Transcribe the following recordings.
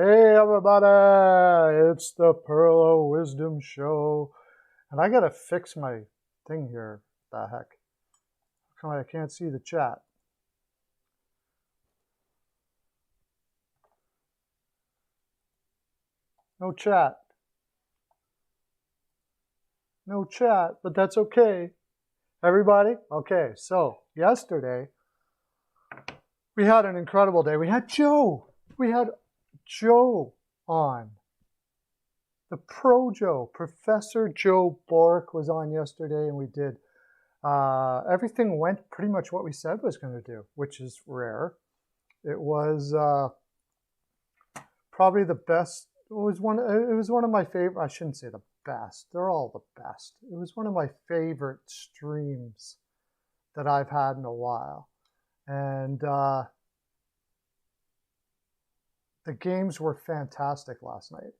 Hey everybody, it's the Pearlo Wisdom Show. And I gotta fix my thing here. What the heck? Come on, I can't see the chat. No chat. No chat, but that's okay. Everybody? Okay, so yesterday we had an incredible day. We had Joe. We had Joe on. The Pro Joe. Professor Joe Bork was on yesterday, and we did everything went pretty much what we said was going to do, which is rare. It was probably the best. It was one of my favorite. I shouldn't say the best. They're all the best. It was one of my favorite streams that I've had in a while, and the games were fantastic last night.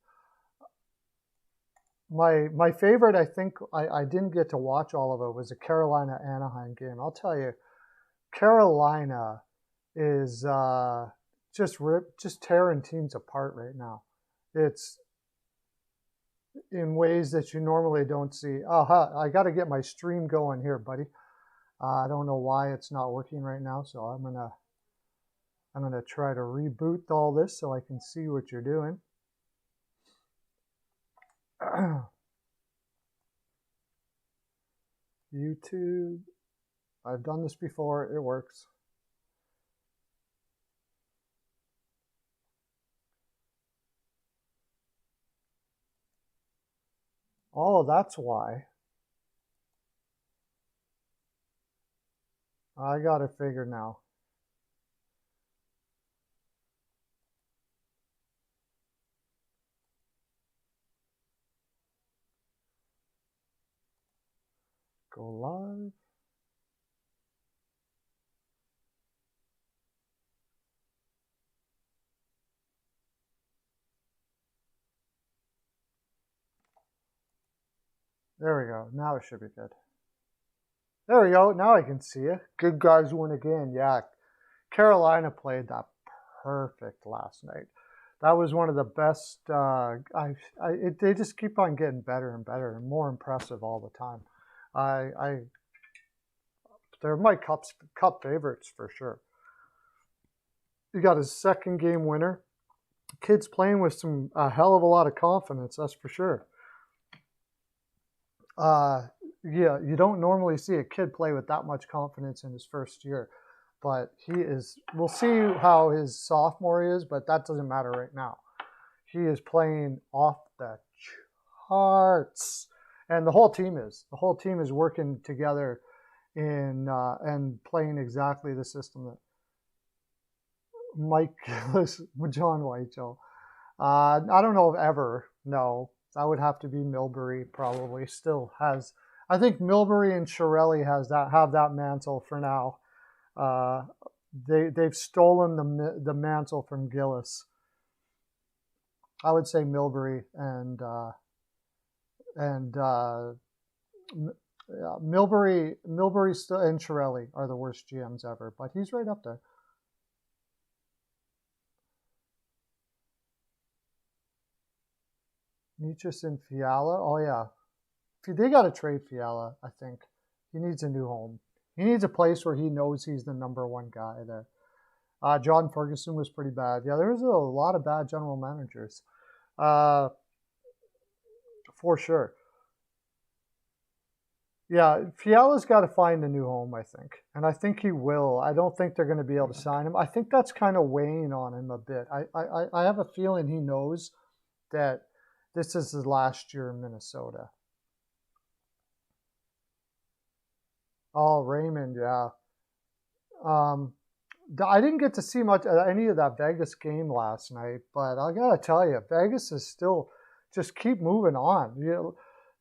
My favorite, I think, I didn't get to watch all of it, was the Carolina-Anaheim game. I'll tell you, Carolina is just tearing teams apart right now. It's in ways that you normally don't see. I got to get my stream going here, buddy. I don't know why it's not working right now, so I'm gonna try to reboot all this so I can see what you're doing. YouTube. I've done this before. It works. Oh, that's why. I got it figured now. Go live. There we go. Now it should be good. There we go. Now I can see it. Good guys win again. Yeah. Carolina played that perfect last night. That was one of the best. They just keep on getting better and better and more impressive all the time. They're my cup favorites for sure. You got a second game winner. Kid's playing with a hell of a lot of confidence, that's for sure. Yeah, you don't normally see a kid play with that much confidence in his first year, but he is. We'll see how his sophomore is, but that doesn't matter right now. He is playing off the charts, and the whole team is. The whole team is working together and playing exactly the system that Mike John Whitechel. I don't know if ever. No, that would have to be Milbury. Probably still has. I think Milbury and Chiarelli have that mantle for now. They've stolen the mantle from Gillis. I would say Milbury and Milbury and Chiarelli are the worst GMs ever, but he's right up there. Nichus and Fiala. Oh yeah, they got to trade Fiala. I think he needs a new home. He needs a place where he knows he's the number one guy there. John Ferguson was pretty bad. Yeah, there's a lot of bad general managers, for sure. Yeah, Fiala's got to find a new home, I think. And I think he will. I don't think they're going to be able to sign him. I think that's kind of weighing on him a bit. I have a feeling he knows that this is his last year in Minnesota. Oh, Raymond, yeah. I didn't get to see much any of that Vegas game last night, but I gotta tell you, Vegas is still just keep moving on.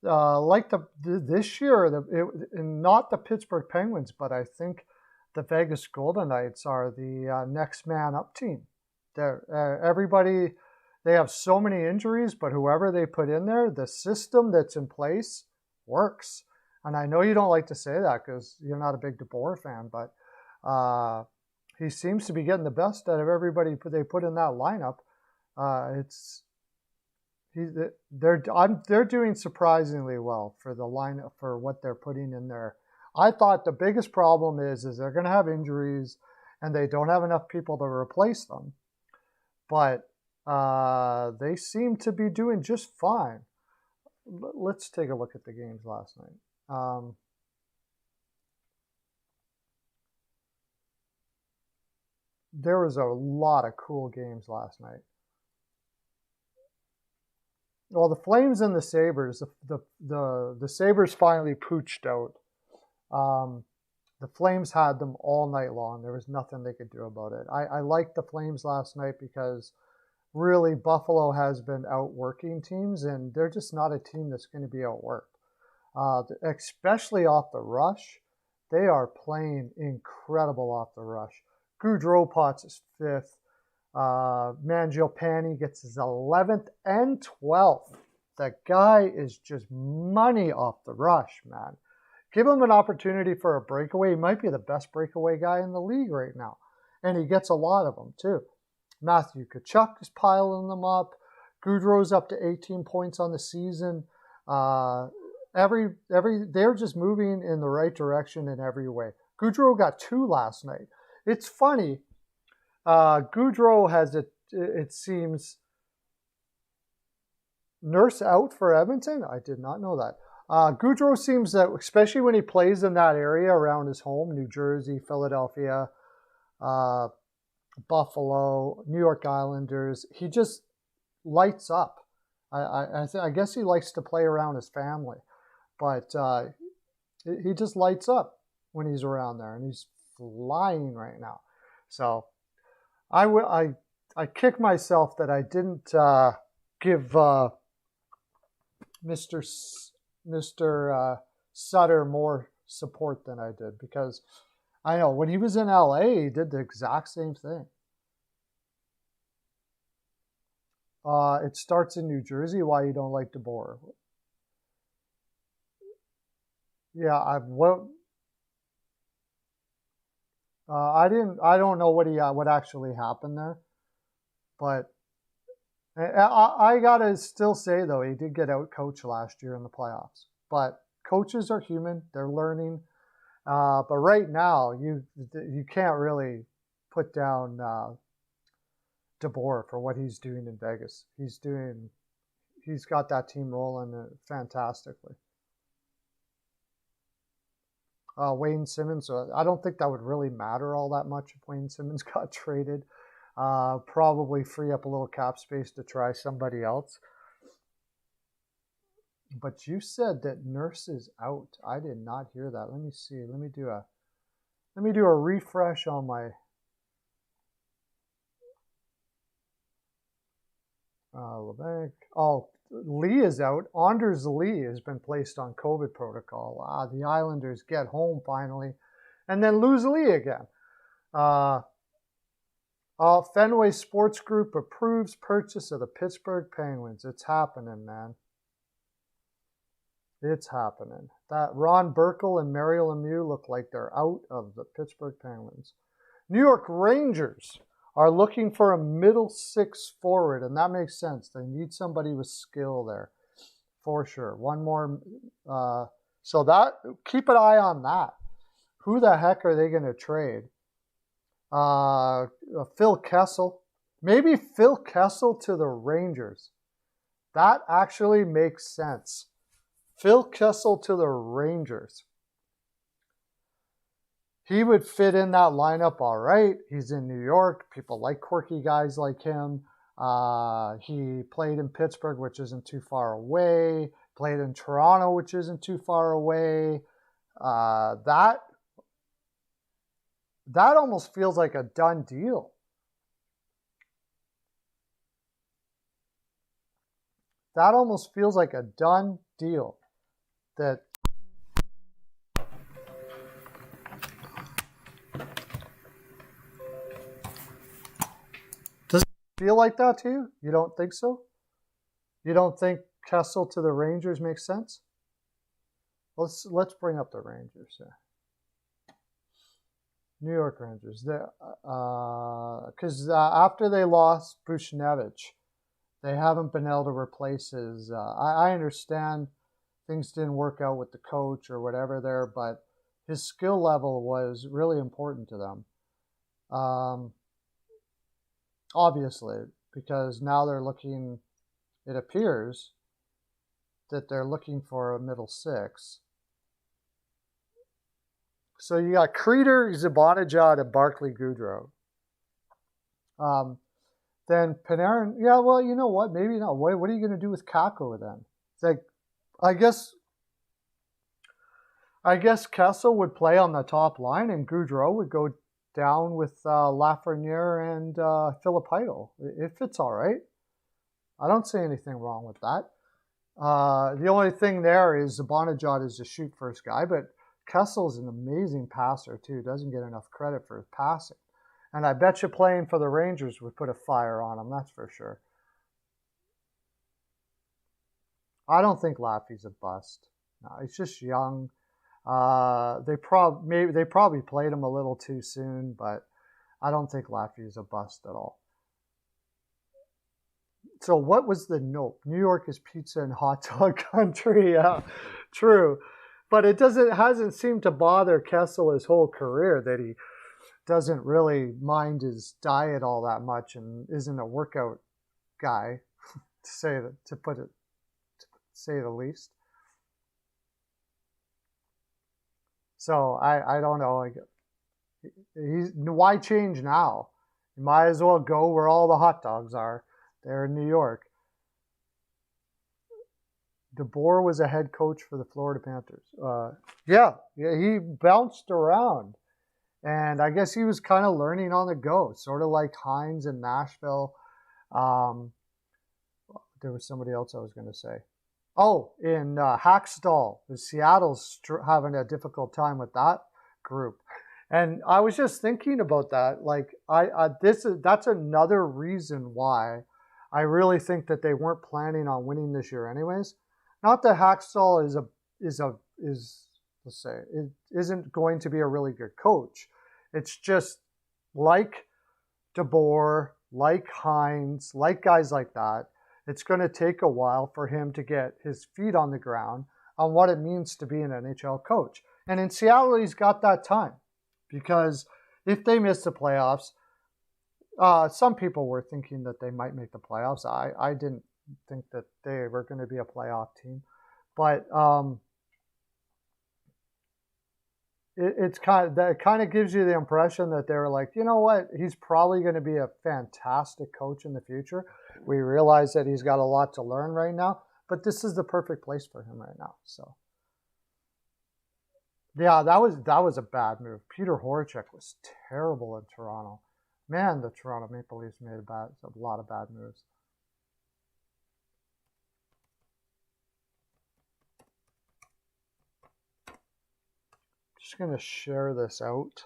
Like this year, and not the Pittsburgh Penguins, but I think the Vegas Golden Knights are the next man up team. Everybody, they have so many injuries, but whoever they put in there, the system that's in place works. And I know you don't like to say that because you're not a big DeBoer fan, but he seems to be getting the best out of everybody they put in that lineup. It's they're doing surprisingly well for the lineup for what they're putting in there. I thought the biggest problem is they're going to have injuries and they don't have enough people to replace them. But they seem to be doing just fine. Let's take a look at the games last night. There was a lot of cool games last night. Well, the Flames and the Sabres, the Sabres finally pooched out. The Flames had them all night long. There was nothing they could do about it. I liked the Flames last night because really Buffalo has been outworking teams, and they're just not a team that's going to be outworked. Especially off the rush. They are playing incredible off the rush. Gaudreau Potts is 5th. Mangiapane gets his 11th and 12th. That guy is just money off the rush, man. Give him an opportunity for a breakaway. He might be the best breakaway guy in the league right now. And he gets a lot of them, too. Matthew Tkachuk is piling them up. Gaudreau's up to 18 points on the season. They're just moving in the right direction in every way. Gaudreau got 2 last night. It's funny. Gaudreau has, it seems, Nurse out for Edmonton? I did not know that. Gaudreau seems that, especially when he plays in that area around his home, New Jersey, Philadelphia, Buffalo, New York Islanders, he just lights up. I guess he likes to play around his family. But he just lights up when he's around there, and he's flying right now. So I kick myself that I didn't give Mr. Sutter more support than I did, because I know when he was in LA, he did the exact same thing. It starts in New Jersey. Why you don't like DeBoer? Yeah, I don't know what actually happened there, but I gotta still say though, he did get out coached last year in the playoffs. But coaches are human; they're learning. But right now, you can't really put down DeBoer for what he's doing in Vegas. He's got that team rolling fantastically. Wayne Simmons, I don't think that would really matter all that much if Wayne Simmons got traded. Probably free up a little cap space to try somebody else. But you said that Nurse is out. I did not hear that. Let me see. Let me do a refresh on my LeBlanc. Oh, Lee is out. Anders Lee has been placed on COVID protocol. The Islanders get home finally, and then lose Lee again. Fenway Sports Group approves purchase of the Pittsburgh Penguins. It's happening, man. It's happening. That Ron Burkle and Mario Lemieux look like they're out of the Pittsburgh Penguins. New York Rangers are looking for a middle 6 forward, and that makes sense. They need somebody with skill there, for sure. One more. So that, keep an eye on that. Who the heck are they going to trade? Phil Kessel. Maybe Phil Kessel to the Rangers. That actually makes sense. Phil Kessel to the Rangers. He would fit in that lineup all right. He's in New York. People like quirky guys like him. He played in Pittsburgh, which isn't too far away. Played in Toronto, which isn't too far away. That almost feels like a done deal. That almost feels like a done deal. That does it feel like that to you? You don't think so? You don't think Kessel to the Rangers makes sense? Let's bring up the Rangers here. New York Rangers. Because after they lost Buchnevich, They haven't been able to replace his. I understand things didn't work out with the coach or whatever there, but his skill level was really important to them. Obviously, because now they're looking, it appears that they're looking for a middle six. So you got Creeder, Zibanejad, and Barclay Goodrow. Then Panarin, yeah, well, you know what? Maybe not. What are you going to do with Kako then? It's like, I guess Kessel would play on the top line, and Goudreau would go down with Lafreniere and Filipino. If it's all right, I don't see anything wrong with that. The only thing there is Zibanejad is a shoot first guy, but Kessel's an amazing passer too. Doesn't get enough credit for his passing. And I bet you playing for the Rangers would put a fire on him, that's for sure. I don't think Laffy's a bust. No, he's just young. They probably played him a little too soon, but I don't think Laffy's a bust at all. So what was the note? New York is pizza and hot dog country. Yeah, true. But it hasn't seemed to bother Kessel his whole career that he doesn't really mind his diet all that much and isn't a workout guy, to say the least. So I don't know. Why change now? You might as well go where all the hot dogs are. They're in New York. DeBoer was a head coach for the Florida Panthers. Yeah, he bounced around. And I guess he was kind of learning on the go, sort of like Hines in Nashville. There was somebody else I was going to say. Oh, in Hackstall, Seattle's having a difficult time with that group. And I was just thinking about that. Like, that's another reason why I really think that they weren't planning on winning this year, anyways. Not that Hackstall isn't going to be a really good coach. It's just like DeBoer, like Hines, like guys like that. It's going to take a while for him to get his feet on the ground on what it means to be an NHL coach. And in Seattle, he's got that time, because if they miss the playoffs, some people were thinking that they might make the playoffs. I didn't think that they were going to be a playoff team, but it kind of gives you the impression that they were like, you know what, he's probably going to be a fantastic coach in the future. We realize that he's got a lot to learn right now, but this is the perfect place for him right now. So, yeah, that was a bad move. Peter Horachek was terrible in Toronto. Man, the Toronto Maple Leafs made a lot of bad moves. Just going to share this out.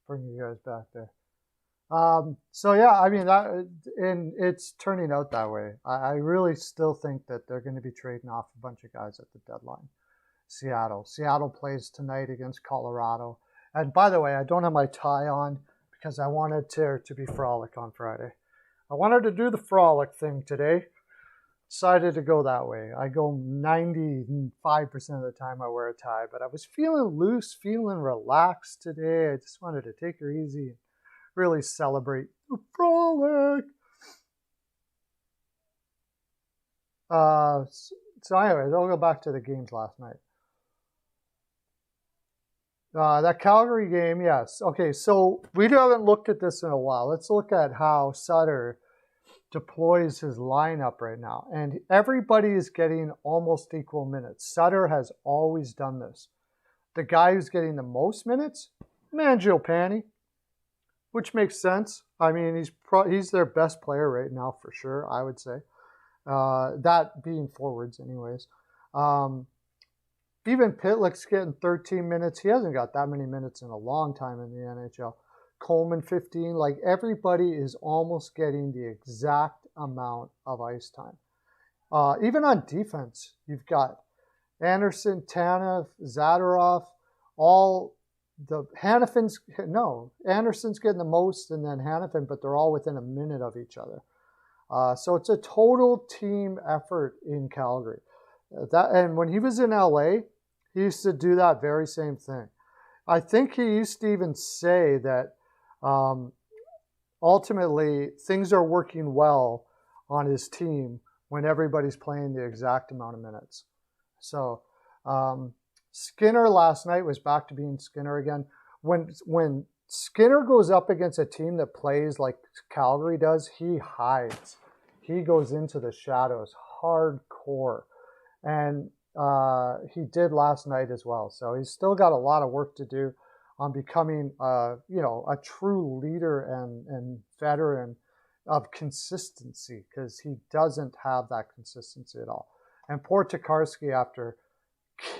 Bring you guys back there. So yeah, I mean and it's turning out that way. I really still think that they're going to be trading off a bunch of guys at the deadline. Seattle plays tonight against Colorado. And by the way, I don't have my tie on because I wanted to be Frolic on Friday. I wanted to do the Frolic thing today. Decided to go that way. I go 95% of the time I wear a tie, but I was feeling loose, feeling relaxed today. I just wanted to take her easy and really celebrate the Frolic. So anyways, I'll go back to the games last night. That Calgary game, yes. Okay, so we haven't looked at this in a while. Let's look at how Sutter deploys his lineup right now, and everybody is getting almost equal minutes. Sutter has always done this. The guy who's getting the most minutes, Mangiapane, which makes sense. I mean, he's their best player right now for sure, I would say. That being forwards anyways. Even Pitlick's getting 13 minutes. He hasn't got that many minutes in a long time in the NHL. Coleman 15. Like, everybody is almost getting the exact amount of ice time. Even on defense, you've got Anderson, Tanev, Zadorov, all the Hannafin's, no, Anderson's getting the most and then Hannafin, but they're all within a minute of each other. So it's a total team effort in Calgary. And when he was in LA, he used to do that very same thing. I think he used to even say that ultimately things are working well on his team when everybody's playing the exact amount of minutes. So Skinner last night was back to being Skinner again. When Skinner goes up against a team that plays like Calgary does, he hides. He goes into the shadows hardcore. And he did last night as well. So he's still got a lot of work to do on becoming, a true leader and veteran of consistency, because he doesn't have that consistency at all. And poor Tokarski, after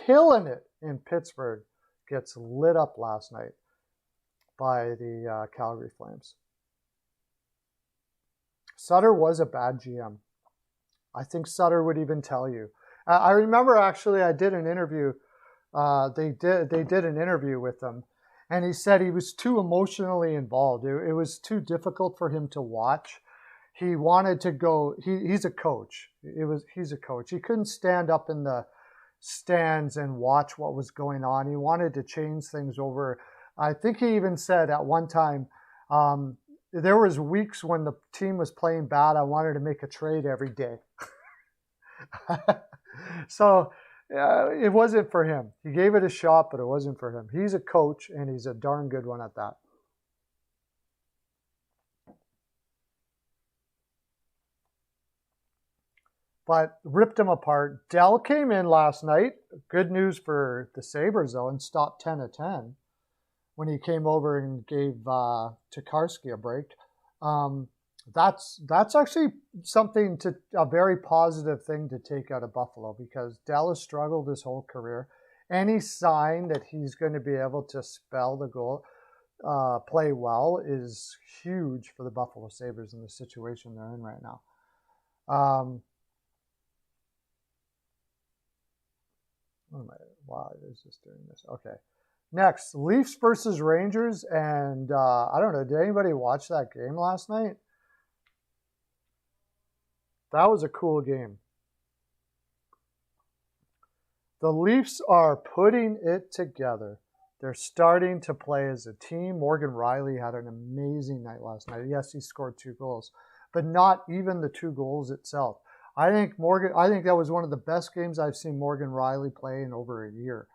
killing it in Pittsburgh, gets lit up last night by the Calgary Flames. Sutter was a bad GM. I think Sutter would even tell you. I remember actually I did an interview. They did an interview with him, and he said he was too emotionally involved. It was too difficult for him to watch. He wanted to go. He's a coach. He's a coach. He couldn't stand up in the stands and watch what was going on. He wanted to change things over. I think he even said at one time, there was weeks when the team was playing bad, I wanted to make a trade every day. So it wasn't for him. He gave it a shot, but it wasn't for him. He's a coach, and he's a darn good one at that. But ripped him apart. Dell came in last night. Good news for the Sabres, though, and stopped 10 of 10 when he came over and gave Tokarski a break. That's actually a very positive thing to take out of Buffalo, because Dell has struggled his whole career. Any sign that he's going to be able to spell the goal, play well, is huge for the Buffalo Sabres in the situation they're in right now. Why is this doing this? Okay. Next, Leafs versus Rangers. And I don't know, did anybody watch that game last night? That was a cool game. The Leafs are putting it together. They're starting to play as a team. Morgan Rielly had an amazing night last night. Yes, he scored 2 goals, but not even the 2 goals itself. I think that was one of the best games I've seen Morgan Rielly play in over a year.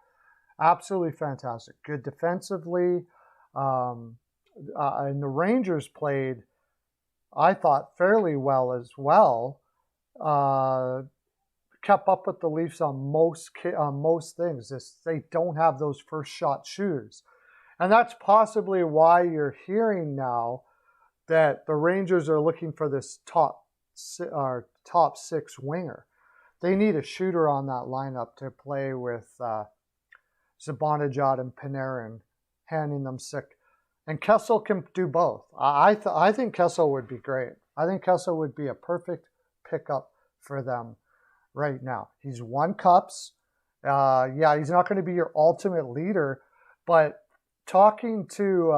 Absolutely fantastic. Good defensively. And the Rangers played, I thought, fairly well as well. Kept up with the Leafs on most things. They don't have those first shot shooters. And that's possibly why you're hearing now that the Rangers are looking for this top 6 winger. They need a shooter on that lineup to play with Zibanejad and Panarin, handing them sick. And Kessel can do both. I think Kessel would be great. I think Kessel would be a perfect pickup for them right now. He's won cups. He's not going to be your ultimate leader, but talking to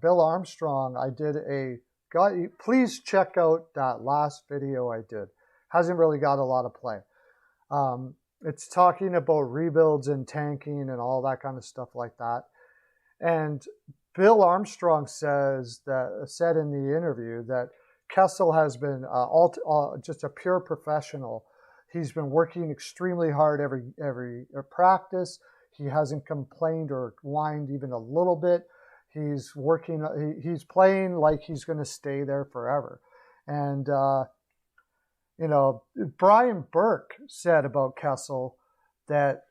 Bill Armstrong, please check out that last video I did. Hasn't really got a lot of play. It's talking about rebuilds and tanking and all that kind of stuff like that. And Bill Armstrong said in the interview that Kessel has been just a pure professional. He's been working extremely hard every practice. He hasn't complained or whined even a little bit. He's playing like he's going to stay there forever. And, Brian Burke said about Kessel that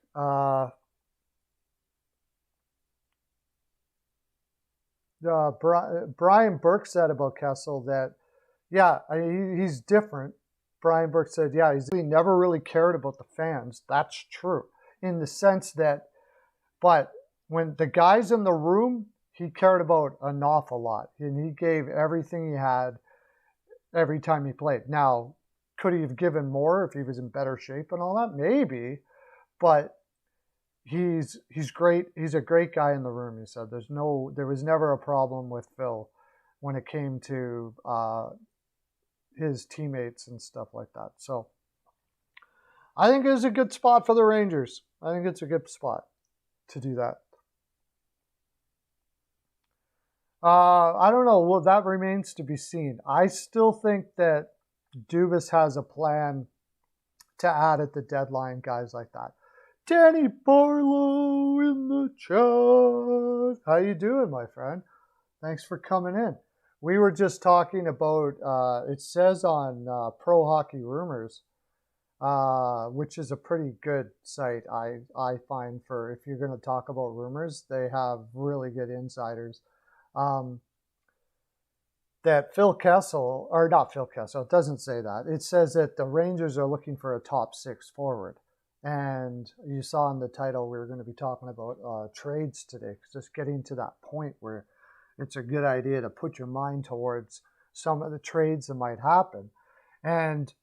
Brian Burke said about Kessel that, yeah, he's different. Brian Burke said, yeah, he's never really cared about the fans. That's true in the sense that, but when the guys in the room, he cared about an awful lot, and he gave everything he had every time he played. Now, could he have given more if he was in better shape and all that? Maybe, but he's great. He's a great guy in the room. He said there was never a problem with Phil when it came to his teammates and stuff like that. So I think it was a good spot for the Rangers. I think it's a good spot to do that. I don't know. Well, that remains to be seen. I still think that Dubas has a plan to add at the deadline guys like that. Danny Pearlo in the chat. How you doing, my friend? Thanks for coming in. We were just talking about, it says on Pro Hockey Rumors, which is a pretty good site, I find, for if you're going to talk about rumors. They have really good insiders. That Phil Kessel, or not Phil Kessel, it doesn't say that. It says that the Rangers are looking for a top 6 forward. And you saw in the title we were going to be talking about trades today, just getting to that point where it's a good idea to put your mind towards some of the trades that might happen. And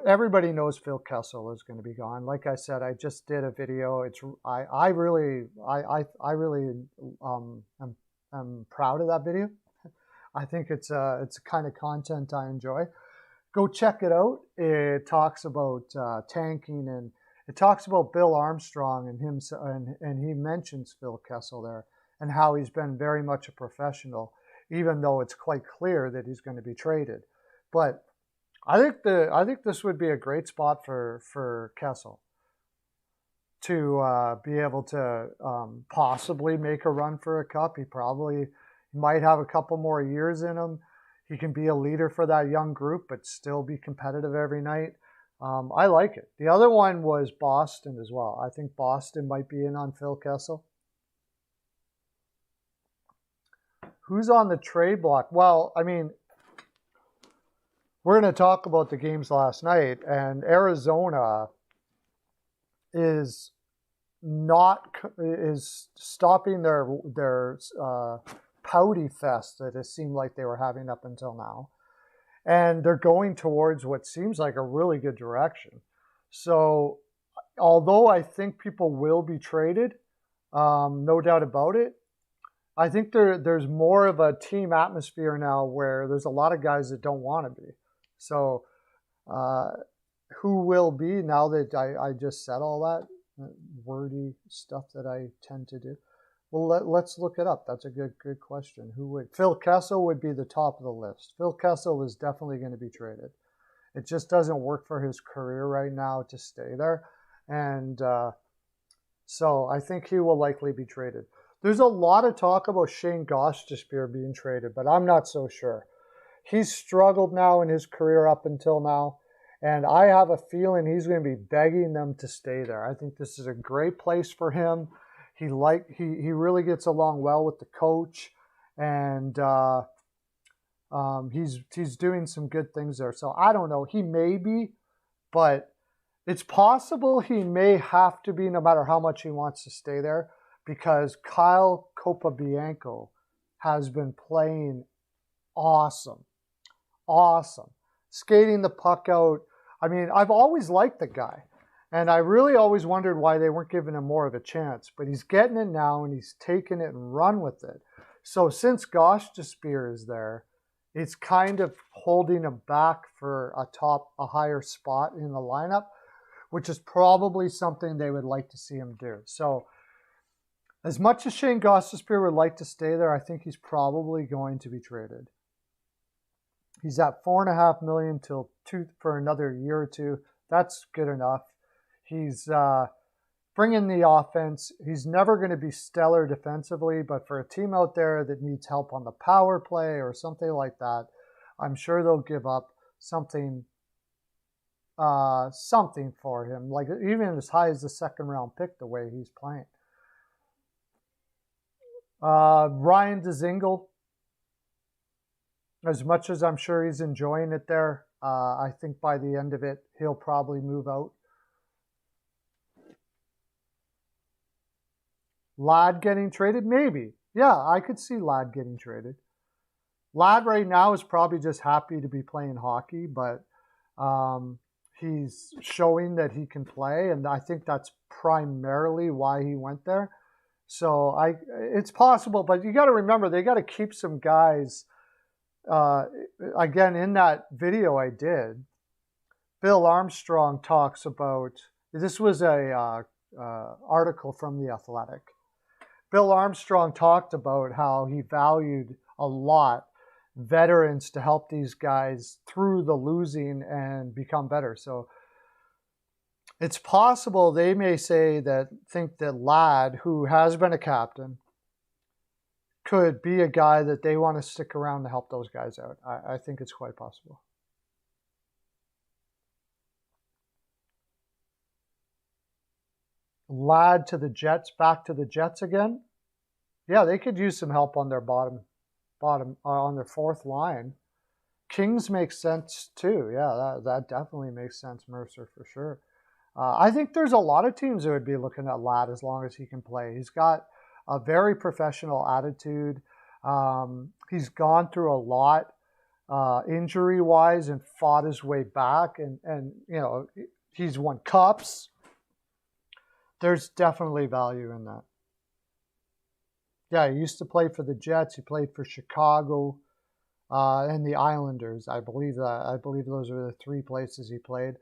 everybody knows Phil Kessel is going to be gone. Like I said, I just did a video. I really am proud of that video. I think it's the kind of content I enjoy. Go check it out. It talks about tanking, and it talks about Bill Armstrong and him, and he mentions Phil Kessel there and how he's been very much a professional, even though it's quite clear that he's going to be traded. But I think this would be a great spot for Kessel to be able to possibly make a run for a cup. He probably might have a couple more years in him. He can be a leader for that young group, but still be competitive every night. I like it. The other one was Boston as well. I think Boston might be in on Phil Kessel. Who's on the trade block? Well, I mean, we're going to talk about the games last night, and Arizona is stopping their pouty fest that it seemed like they were having up until now. And they're going towards what seems like a really good direction. So although I think people will be traded, no doubt about it, I think there's more of a team atmosphere now where there's a lot of guys that don't want to be. So who will be, now that I just said all that wordy stuff that I tend to do? Well, let's look it up. That's a good question. Who would? Phil Kessel would be the top of the list. Phil Kessel is definitely going to be traded. It just doesn't work for his career right now to stay there. And so I think he will likely be traded. There's a lot of talk about Shane Gostisbehere being traded, but I'm not so sure. He's struggled now in his career up until now, and I have a feeling he's going to be begging them to stay there. I think this is a great place for him. He really gets along well with the coach, and he's doing some good things there. So I don't know. He may be, but it's possible he may have to be, no matter how much he wants to stay there, because Kyle Capobianco has been playing awesome, skating the puck out. I mean, I've always liked the guy. And I really always wondered why they weren't giving him more of a chance. But he's getting it now, and he's taking it and run with it. So since Gostisbehere is there, it's kind of holding him back for a higher spot in the lineup, which is probably something they would like to see him do. So as much as Shane Gostisbehere would like to stay there, I think he's probably going to be traded. He's at $4.5 million for another year or two. That's good enough. He's bringing the offense. He's never going to be stellar defensively, but for a team out there that needs help on the power play or something like that, I'm sure they'll give up something for him, like even as high as the second round pick, the way he's playing. Ryan Dzingel, as much as I'm sure he's enjoying it there, I think by the end of it, he'll probably move out. Ladd getting traded? Maybe. Yeah, I could see Ladd getting traded. Ladd right now is probably just happy to be playing hockey, but he's showing that he can play, and I think that's primarily why he went there. So it's possible, but you got to remember, they got to keep some guys. Again, in that video I did, Bill Armstrong talks about, this was a article from The Athletic. Bill Armstrong talked about how he valued a lot veterans to help these guys through the losing and become better. So it's possible they may think that Ladd, who has been a captain, could be a guy that they want to stick around to help those guys out. I think it's quite possible. Ladd to the Jets, back to the Jets again. Yeah, they could use some help on their on their fourth line. Kings makes sense too. Yeah, that definitely makes sense. Mercer for sure. I think there's a lot of teams that would be looking at Ladd as long as he can play. He's got a very professional attitude. He's gone through a lot injury-wise and fought his way back, and you know, he's won cups. There's definitely value in that. Yeah, he used to play for the Jets. He played for Chicago and the Islanders. I believe those are the three places he played.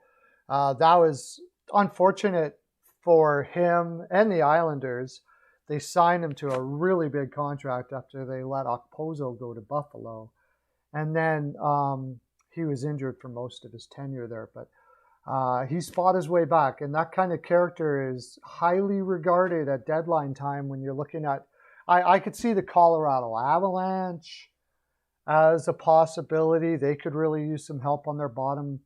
That was unfortunate for him and the Islanders. They signed him to a really big contract after they let Okposo go to Buffalo. And then he was injured for most of his tenure there. But he's fought his way back. And that kind of character is highly regarded at deadline time when you're looking at, I could see the Colorado Avalanche as a possibility. They could really use some help on their bottom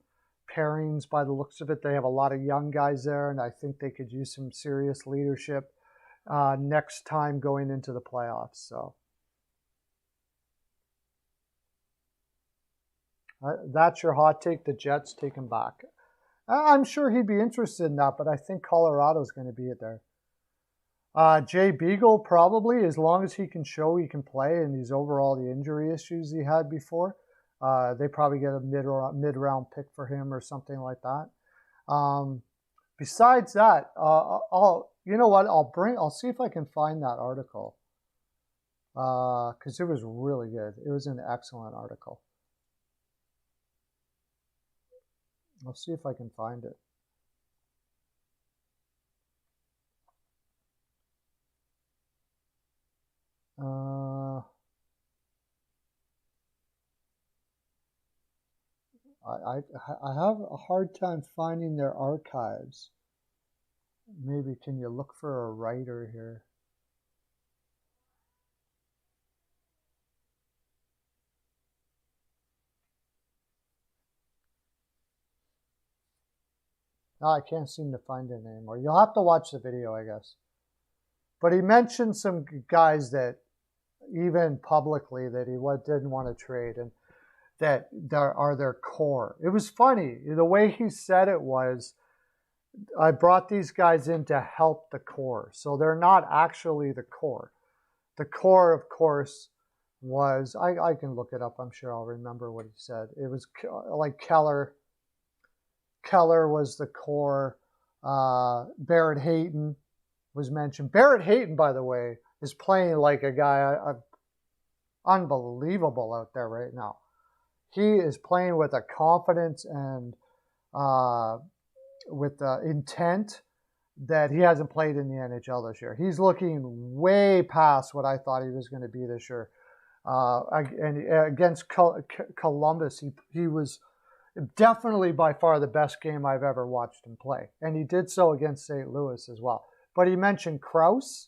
pairings by the looks of it. They have a lot of young guys there, and I think they could use some serious leadership next time going into the playoffs. So that's your hot take, the Jets take him back. I'm sure he'd be interested in that, but I think Colorado's going to be it there. Jay Beagle, probably, as long as he can show he can play and he's over all the injury issues he had before. They probably get a mid-round pick for him or something like that. Besides that, you know what? I'll see if I can find that article because it was really good. It was an excellent article. I'll see if I can find it. I have a hard time finding their archives. Maybe can you look for a writer here? No, I can't seem to find it anymore. You'll have to watch the video, I guess. But he mentioned some guys that even publicly that he didn't want to trade and that are their core. It was funny. The way he said it was, I brought these guys in to help the core. So they're not actually the core. The core, of course, was, I can look it up. I'm sure I'll remember what he said. It was like Keller. Keller was the core. Barrett Hayton was mentioned. Barrett Hayton, by the way, is playing like a guy unbelievable out there right now. He is playing with a confidence and with the intent that he hasn't played in the NHL this year. He's looking way past what I thought he was going to be this year. And against Columbus, he was definitely by far the best game I've ever watched him play. And he did so against St. Louis as well. But he mentioned Krause,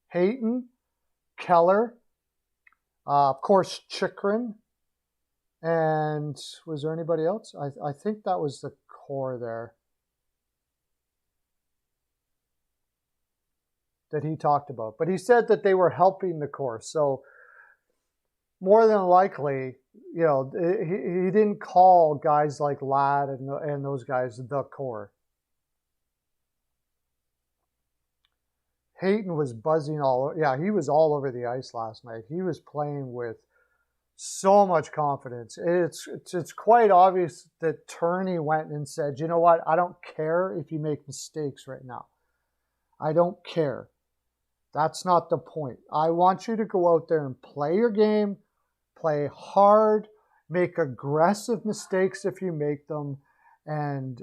Hayton, Keller, of course, Chychrun, And was there anybody else? I think that was the core there that he talked about. But he said that they were helping the core. So more than likely, you know, he didn't call guys like Ladd and those guys the core. Hayton was buzzing all. Yeah, he was all over the ice last night. He was playing with so much confidence. It's quite obvious that Turney went and said, you know what? I don't care if you make mistakes right now. I don't care. That's not the point. I want you to go out there and play your game, play hard, make aggressive mistakes if you make them, and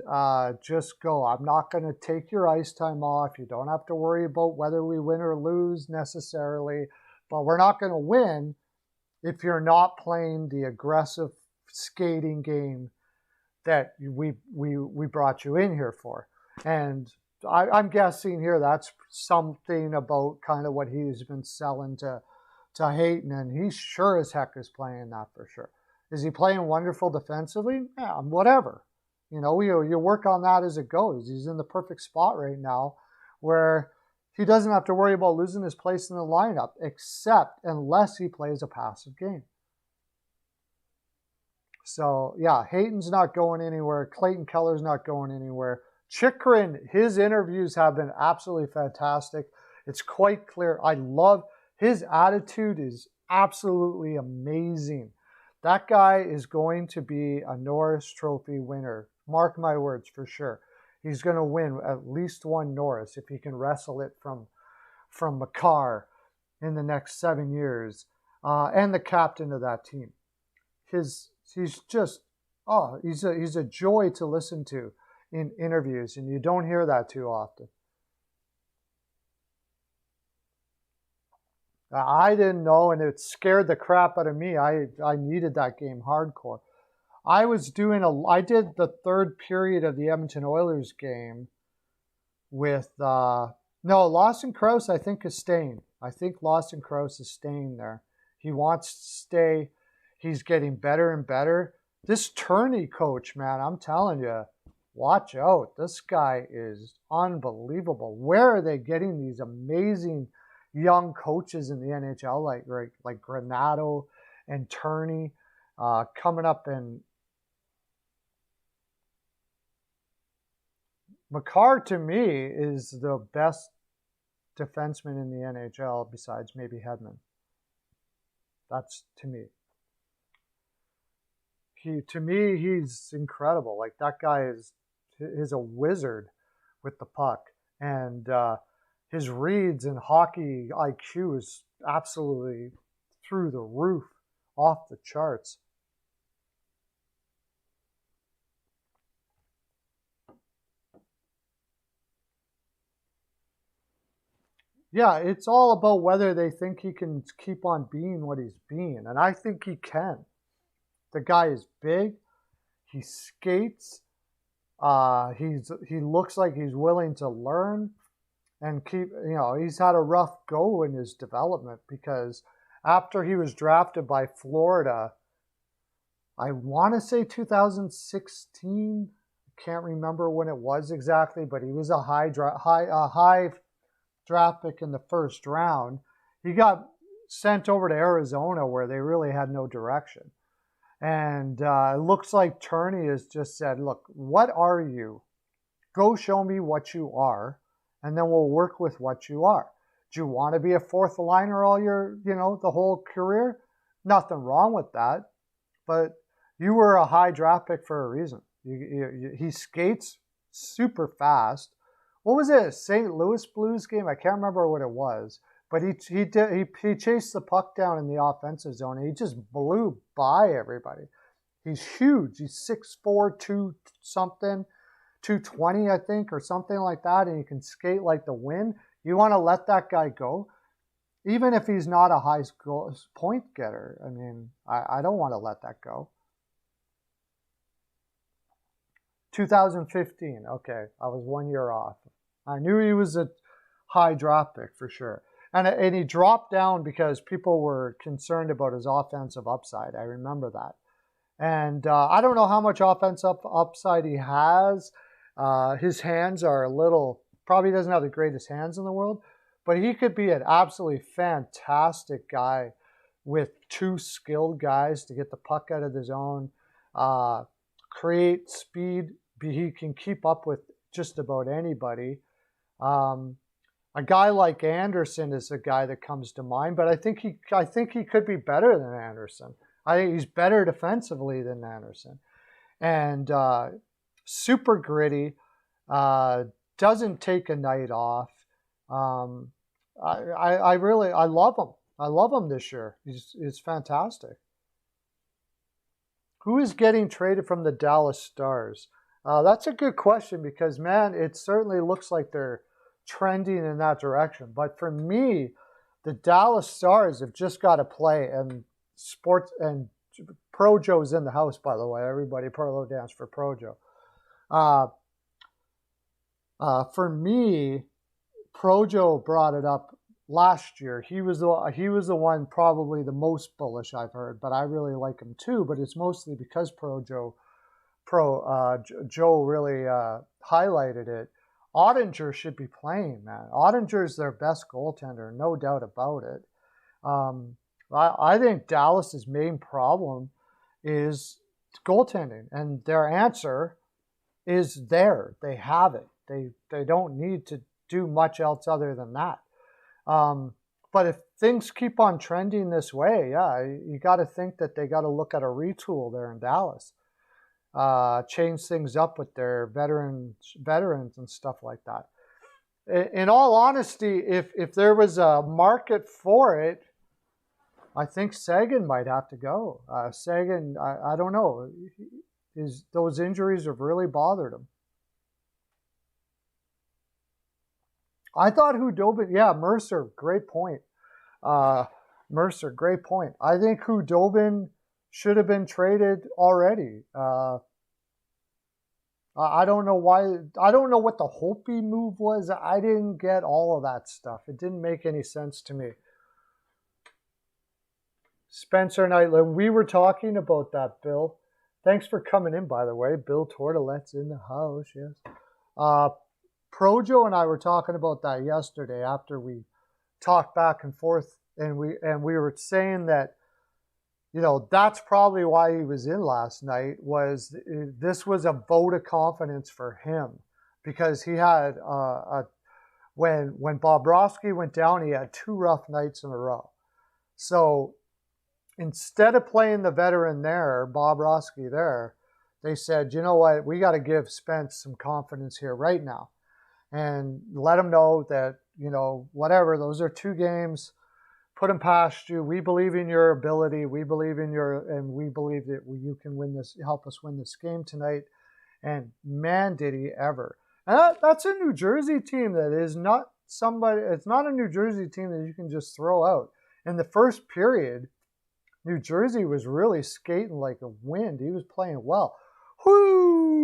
just go. I'm not going to take your ice time off. You don't have to worry about whether we win or lose necessarily, but we're not going to win if you're not playing the aggressive skating game that we brought you in here for. And I'm guessing here that's something about kind of what he's been selling to Hayton, and he sure as heck is playing that for sure. Is he playing wonderful defensively? Yeah, whatever. You know, you work on that as it goes. He's in the perfect spot right now where he doesn't have to worry about losing his place in the lineup, except unless he plays a passive game. So, yeah, Hayton's not going anywhere. Clayton Keller's not going anywhere. Chychrun, his interviews have been absolutely fantastic. It's quite clear. I love his attitude is absolutely amazing. That guy is going to be a Norris Trophy winner. Mark my words, for sure. He's going to win at least one Norris if he can wrestle it from Makar in the next 7 years, and the captain of that team. He's a joy to listen to in interviews, and you don't hear that too often. I didn't know, and it scared the crap out of me. I needed that game hardcore. I did the third period of the Edmonton Oilers game with, Lawson Crouse I think is staying. I think Lawson Crouse is staying there. He wants to stay. He's getting better and better. This Turney coach, man, I'm telling you, watch out. This guy is unbelievable. Where are they getting these amazing young coaches in the NHL like Granato and Turney coming up? And Makar, to me, is the best defenseman in the NHL besides maybe Hedman. That's to me. He's incredible. Like, that guy is a wizard with the puck. And his reads and hockey IQ is absolutely through the roof, off the charts. Yeah, it's all about whether they think he can keep on being what he's being. And I think he can. The guy is big. He skates. He looks like he's willing to learn and keep, he's had a rough go in his development, because after he was drafted by Florida, I want to say 2016, I can't remember when it was exactly, but he was a high draft pick in the first round. He got sent over to Arizona, where they really had no direction. And it looks like Turney has just said, look, what are you? Go show me what you are, and then we'll work with what you are. Do you want to be a fourth liner all your, the whole career? Nothing wrong with that. But you were a high draft pick for a reason. He skates super fast. What was it? St. Louis Blues game? I can't remember what it was. But he chased the puck down in the offensive zone, and he just blew by everybody. He's huge. He's 6'4", 220, I think, or something like that, and he can skate like the wind. You want to let that guy go? Even if he's not a high point getter. I mean, I don't want to let that go. 2015, okay. I was 1 year off. I knew he was a high draft pick for sure. And he dropped down because people were concerned about his offensive upside. I remember that. And I don't know how much offensive upside he has. His hands are a little, probably doesn't have the greatest hands in the world, but he could be an absolutely fantastic guy with two skilled guys to get the puck out of the zone, create speed. He can keep up with just about anybody. A guy like Anderson is a guy that comes to mind, but I think he could be better than Anderson. I think he's better defensively than Anderson, and super gritty. Doesn't take a night off. I love him. I love him this year. He's fantastic. Who is getting traded from the Dallas Stars? That's a good question because, man, it certainly looks like they're trending in that direction. But for me, the Dallas Stars have just got to play, and sports and Projo's in the house, by the way. Everybody, Pearlo dance for Projo. For me, Projo brought it up last year. He was the one probably the most bullish I've heard, but I really like him too. But it's mostly because Joe really highlighted it. Ottinger should be playing, man. Ottinger's their best goaltender, no doubt about it. I think Dallas's main problem is goaltending, and their answer is there. They have it. They don't need to do much else other than that. But if things keep on trending this way, yeah, you got to think that they got to look at a retool there in Dallas. Change things up with their veterans and stuff like that. In all honesty, if there was a market for it, I think Sagan might have to go. Sagan, I don't know. Those injuries have really bothered him. I thought Hudobin, yeah, Mercer, great point. Mercer, great point. I think Hudobin should have been traded already. I don't know why. I don't know what the Holtby move was. I didn't get all of that stuff. It didn't make any sense to me. Spencer Knightley, we were talking about that, Bill. Thanks for coming in, by the way. Bill Tortolet's in the house, yes. Projo and I were talking about that yesterday after we talked back and forth, and we were saying that, you know, that's probably why he was in last night. This was a vote of confidence for him because he had when Bobrovsky went down, he had 2 rough nights in a row. So instead of playing the veteran there, Bobrovsky there, they said, you know what, we got to give Spence some confidence here right now. And let him know that, you know, whatever, those are 2 games, put them past you. We believe in your ability. We believe in and we believe that you can win this, help us win this game tonight. And man, did he ever. And that's a New Jersey team that is not somebody, it's not a New Jersey team that you can just throw out. In the first period, New Jersey was really skating like a wind. He was playing well. Whoo!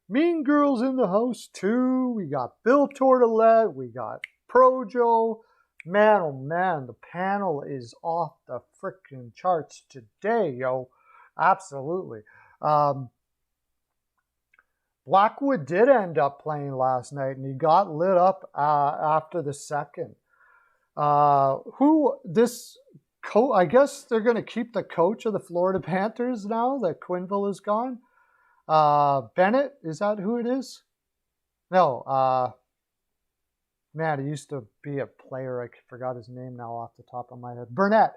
Mean Girls in the house too. We got Bill Tortolet. We got Projo. Man, oh man, the panel is off the freaking charts today, yo. Absolutely. Blackwood did end up playing last night, and he got lit up after the second. I guess they're going to keep the coach of the Florida Panthers now that Quinville is gone. Bennett, is that who it is? No, man, he used to be a player. I forgot his name now off the top of my head. Burnett.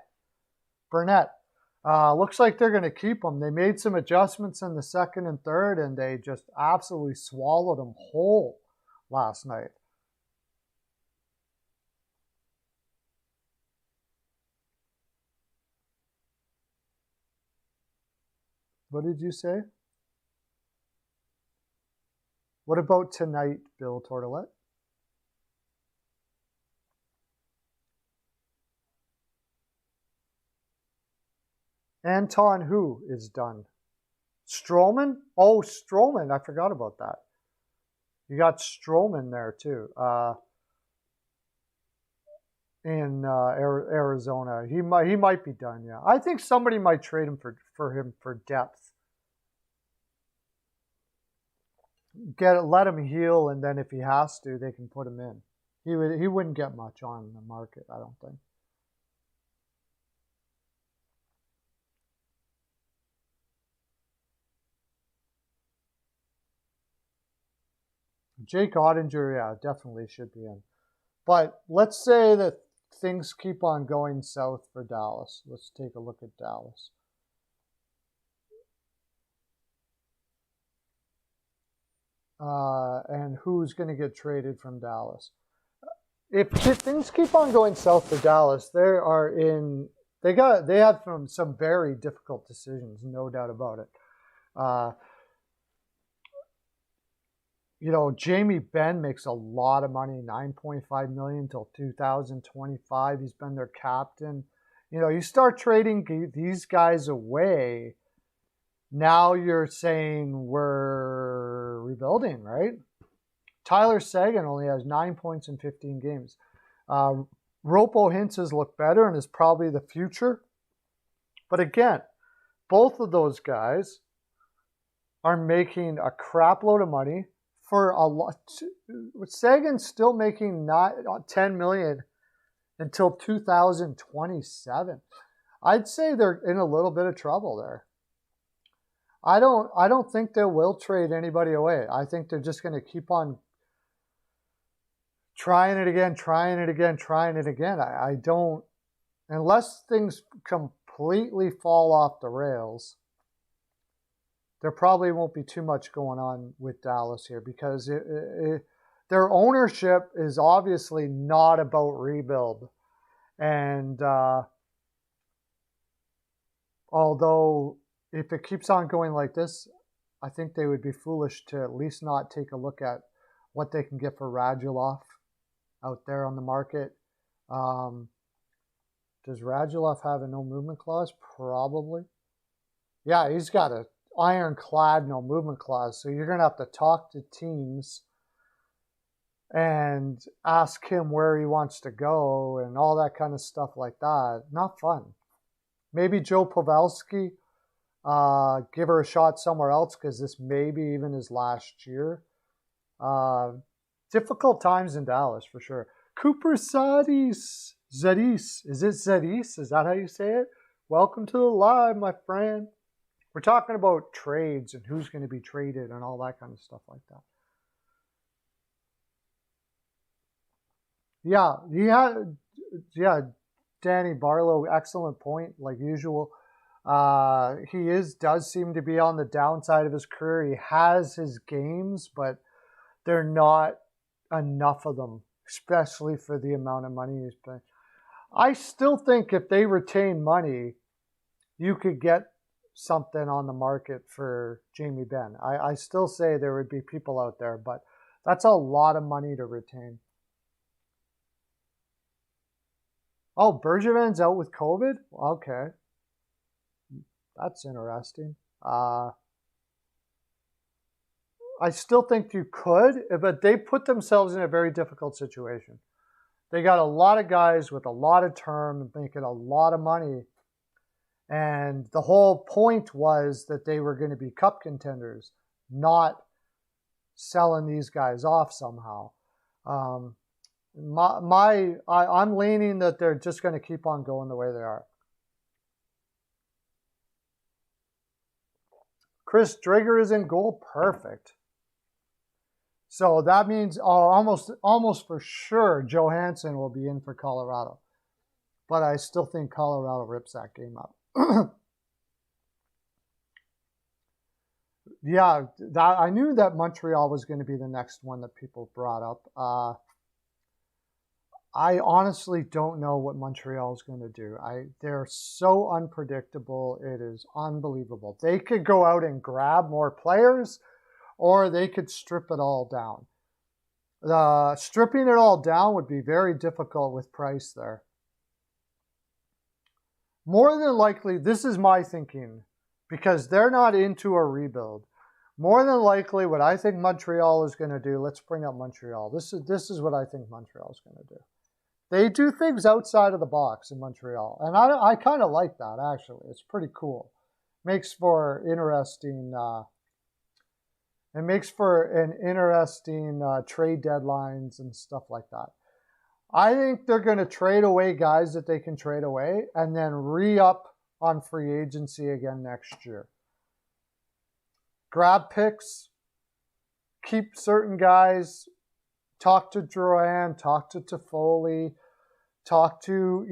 Looks like they're going to keep him. They made some adjustments in the second and third, and they just absolutely swallowed him whole last night. What did you say? What about tonight, Bill Tortolet? Anton who is done? Stroman? Oh, Stroman. I forgot about that. You got Stroman there too. In Arizona. He might be done, yeah. I think somebody might trade him for him for depth. Let him heal, and then if he has to, they can put him in. He wouldn't get much on the market, I don't think. Jake Ottinger, yeah, definitely should be in. But let's say that things keep on going south for Dallas. Let's take a look at Dallas. And who's going to get traded from Dallas? If things keep on going south for Dallas, they have some very difficult decisions, no doubt about it. Jamie Benn makes a lot of money, $9.5 million until 2025. He's been their captain. You start trading these guys away. Now you're saying we're rebuilding, right? Tyler Seguin only has 9 points in 15 games. Ropo Hintz has looked better and is probably the future. But again, both of those guys are making a crap load of money for a lot. Sagan's still making $10 million until 2027. I'd say they're in a little bit of trouble there. I don't think they will trade anybody away. I think they're just going to keep on trying it again. I don't, unless things completely fall off the rails, there probably won't be too much going on with Dallas here, because their ownership is obviously not about rebuild. And although if it keeps on going like this, I think they would be foolish to at least not take a look at what they can get for Radulov out there on the market. Does Radulov have a no movement clause? Probably. Yeah, he's got a ironclad no movement clause. So you're going to have to talk to teams and ask him where he wants to go and all that kind of stuff like that. Not fun. Maybe Joe Pavelski, give her a shot somewhere else, because this may be even his last year. Difficult times in Dallas for sure. Cooper Zadis. Is it Zadis? Is that how you say it? Welcome to the live, my friend. We're talking about trades and who's going to be traded and all that kind of stuff like that. Yeah, Danny Barlow, excellent point, like usual. He does seem to be on the downside of his career. He has his games, but they're not enough of them, especially for the amount of money he's paying. I still think if they retain money, you could get something on the market for Jamie Benn. I still say there would be people out there, but that's a lot of money to retain. Oh, Bergevin's out with COVID? Okay. That's interesting. I still think you could, but they put themselves in a very difficult situation. They got a lot of guys with a lot of term making a lot of money. And the whole point was that they were going to be cup contenders, not selling these guys off somehow. I'm leaning that they're just going to keep on going the way they are. Chris Driedger is in goal. Perfect. So that means almost for sure Johansson will be in for Colorado. But I still think Colorado rips that game up. Yeah, I knew that Montreal was going to be the next one that people brought up. I honestly don't know what Montreal is going to do. They're so unpredictable. It is unbelievable. They could go out and grab more players, or they could strip it all down. Stripping it all down would be very difficult with Price there. More than likely, this is my thinking, because they're not into a rebuild. More than likely, what I think Montreal is going to do, let's bring up Montreal. This is what I think Montreal is going to do. They do things outside of the box in Montreal, and I kind of like that, actually. It's pretty cool. makes for interesting. It makes for an interesting trade deadlines and stuff like that. I think they're going to trade away guys that they can trade away and then re-up on free agency again next year. Grab picks, keep certain guys, talk to Drouin, talk to Toffoli, talk to,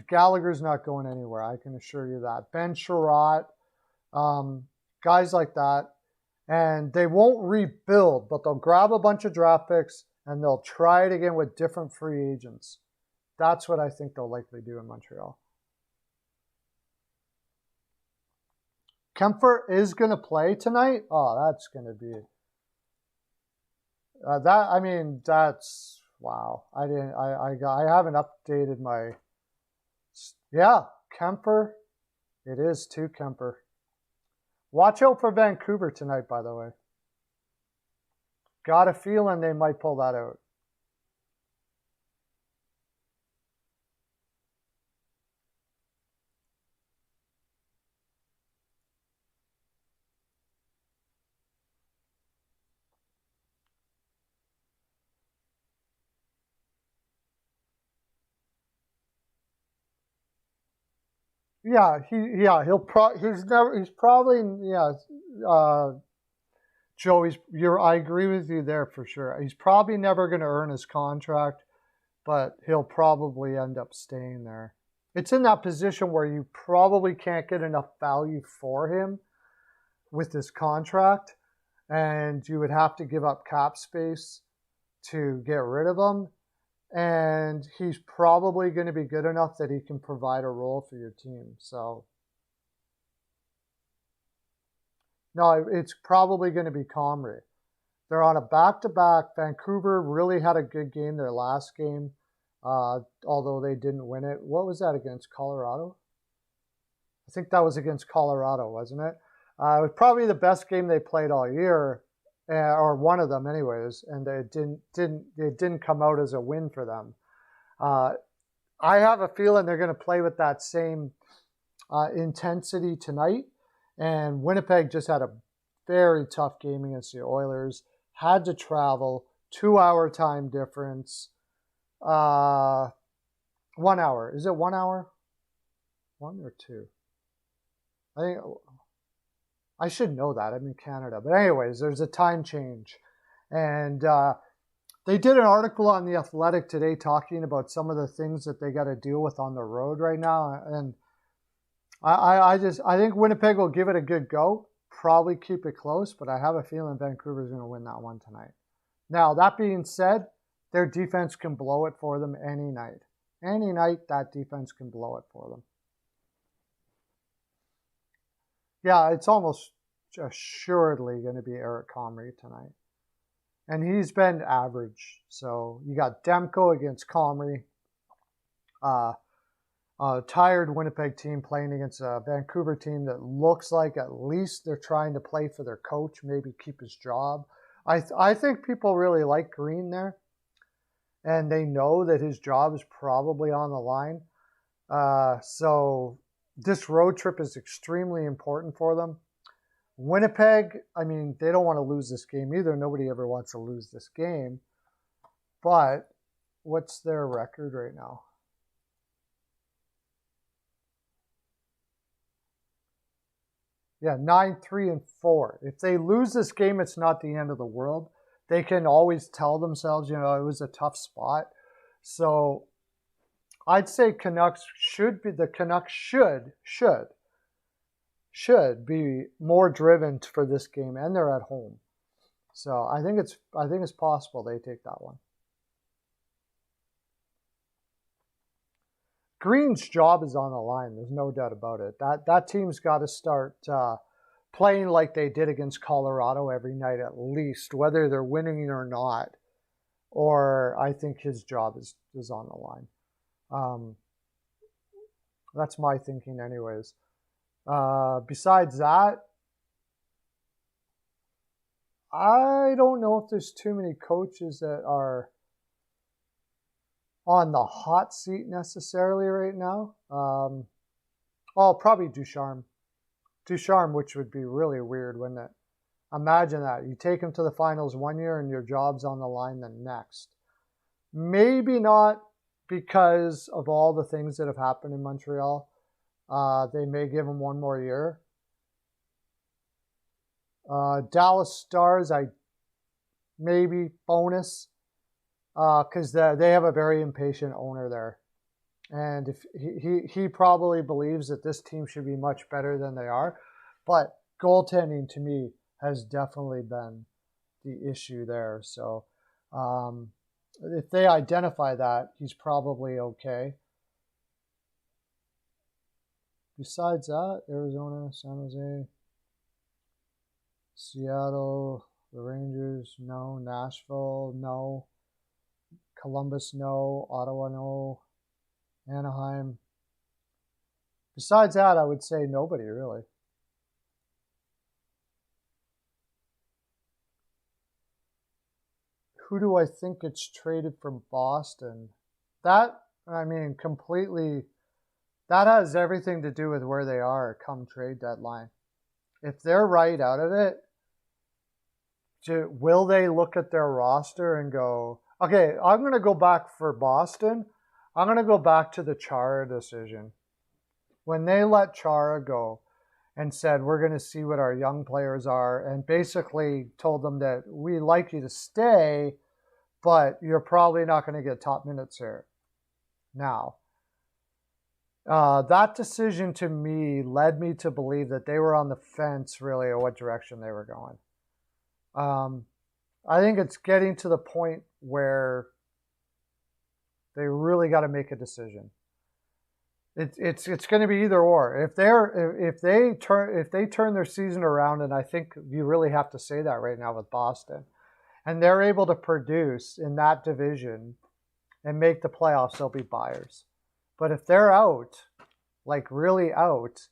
Gallagher's not going anywhere, I can assure you that. Ben Sherratt, guys like that. And they won't rebuild, but they'll grab a bunch of draft picks and they'll try it again with different free agents. That's what I think they'll likely do in Montreal. Kemper is going to play tonight. Oh, that's going to be that's wow. I haven't updated my. Yeah, Kemper. It is too, Kemper. Watch out for Vancouver tonight, by the way. Got a feeling they might pull that out. Yeah, he's probably Joe, I agree with you there for sure. He's probably never going to earn his contract, but he'll probably end up staying there. It's in that position where you probably can't get enough value for him with his contract, and you would have to give up cap space to get rid of him. And he's probably going to be good enough that he can provide a role for your team. So, no, it's probably going to be Comrie. They're on a back-to-back. Vancouver really had a good game their last game, although they didn't win it. What was that against Colorado? I think that was against Colorado, wasn't it? It was probably the best game they played all year. Or one of them, anyways, and it didn't come out as a win for them. I have a feeling they're going to play with that same intensity tonight. And Winnipeg just had a very tough game against the Oilers. Had to travel, 2-hour time difference. 1 hour. Is it 1 hour? 1 or 2? I think. I should know that. I'm in Canada. But anyways, there's a time change. And they did an article on The Athletic today talking about some of the things that they got to deal with on the road right now. And I think Winnipeg will give it a good go. Probably keep it close, but I have a feeling Vancouver's going to win that one tonight. Now, that being said, their defense can blow it for them any night. Any night, that defense can blow it for them. Yeah, it's almost assuredly going to be Eric Comrie tonight. And he's been average. So you got Demko against Comrie. A tired Winnipeg team playing against a Vancouver team that looks like at least they're trying to play for their coach, maybe keep his job. I think people really like Green there. And they know that his job is probably on the line. So this road trip is extremely important for them. Winnipeg, they don't want to lose this game either. Nobody ever wants to lose this game. But what's their record right now? Yeah, 9-3-4. If they lose this game, it's not the end of the world. They can always tell themselves, it was a tough spot. So I'd say the Canucks should be more driven for this game, and they're at home. So I think it's possible they take that one. Green's job is on the line. There's no doubt about it. That team's got to start playing like they did against Colorado every night at least, whether they're winning or not. Or I think his job is on the line. That's my thinking anyways. Besides that, I don't know if there's too many coaches that are on the hot seat necessarily right now. Probably Ducharme. Ducharme, which would be really weird, wouldn't it? Imagine that. You take him to the finals one year and your job's on the line the next. Maybe not because of all the things that have happened in Montreal. They may give him one more year. Dallas Stars, maybe bonus, because they have a very impatient owner there. And if he probably believes that this team should be much better than they are. But goaltending, to me, has definitely been the issue there. So if they identify that, he's probably okay. Besides that, Arizona, San Jose, Seattle, the Rangers, no. Nashville, no. Columbus, no. Ottawa, no. Anaheim. Besides that, I would say nobody, really. Who do I think gets traded from Boston? That, I mean, completely, that has everything to do with where they are come trade deadline. If they're right out of it, will they look at their roster and go, okay, I'm going to go back for Boston. I'm going to go back to the Chara decision. When they let Chara go and said, we're going to see what our young players are, and basically told them that we like you to stay, but you're probably not going to get top minutes here now. That decision to me led me to believe that they were on the fence really of what direction they were going. I think it's getting to the point where they really got to make a decision. It's going to be either or. If they turn their season around, and I think you really have to say that right now with Boston, and they're able to produce in that division and make the playoffs, they'll be buyers. But if they're out, like really out,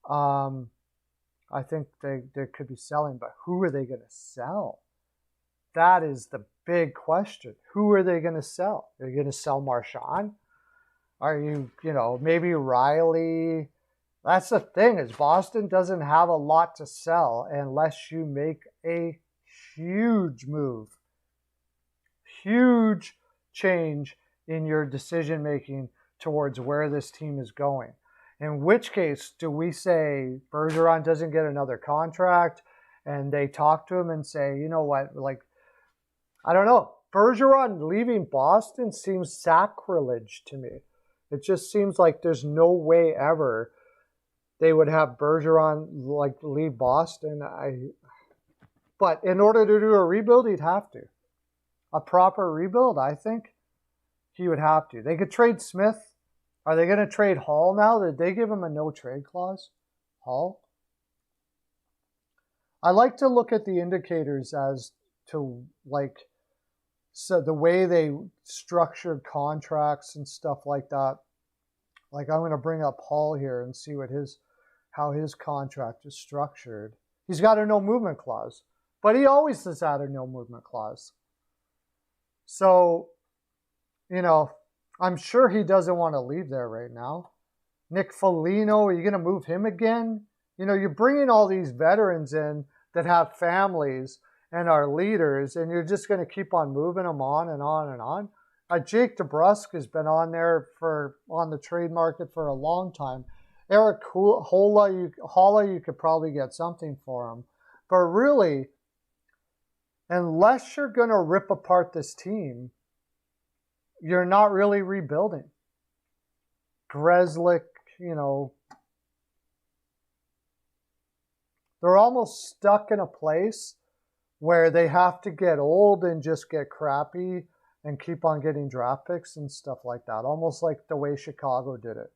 I think they could be selling. But who are they going to sell? That is the big question. Who are they going to sell? Are you going to sell Marchand? Are you, maybe Riley? That's the thing, is Boston doesn't have a lot to sell unless you make a huge move, huge change in your decision-making towards where this team is going. In which case, do we say Bergeron doesn't get another contract and they talk to him and say, you know what, I don't know. Bergeron leaving Boston seems sacrilege to me. It just seems like there's no way ever they would have Bergeron leave Boston. But in order to do a rebuild, he'd have to. A proper rebuild, I think he would have to. They could trade Smith. Are they going to trade Hall now? Did they give him a no-trade clause? Hall? I like to look at the indicators as to so the way they structured contracts and stuff like that. I'm going to bring up Hall here and see how his contract is structured. He's got a no movement clause, but he always has had a no movement clause. So, I'm sure he doesn't want to leave there right now. Nick Foligno, are you going to move him again? You're bringing all these veterans in that have families and are leaders, and you're just going to keep on moving them on and on and on. Jake DeBrusk has been on the trade market for a long time. Eric Holla, you could probably get something for him. But really, unless you're going to rip apart this team, you're not really rebuilding. Grzelcyk, they're almost stuck in a place where they have to get old and just get crappy and keep on getting draft picks and stuff like that. Almost like the way Chicago did it.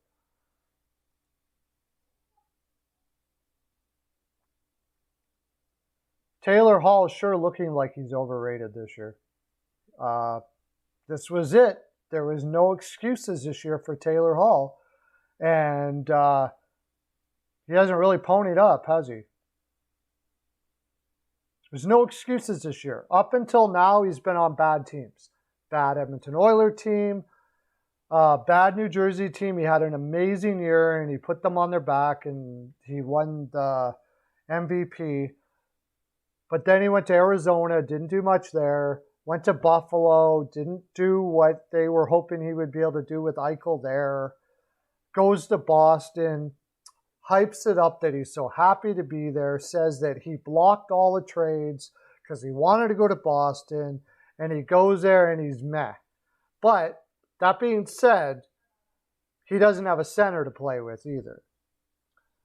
Taylor Hall is sure looking like he's overrated this year. This was it. There was no excuses this year for Taylor Hall. And he hasn't really ponied up, has he? There's no excuses this year. Up until now, he's been on bad teams. Bad Edmonton Oilers team, Bad New Jersey team. He had an amazing year, and he put them on their back, and he won the MVP. But then he went to Arizona, didn't do much there. Went to Buffalo, didn't do what they were hoping he would be able to do with Eichel there. Goes to Boston, hypes it up that he's so happy to be there, says that he blocked all the trades because he wanted to go to Boston, and he goes there and he's meh. But that being said, he doesn't have a center to play with either.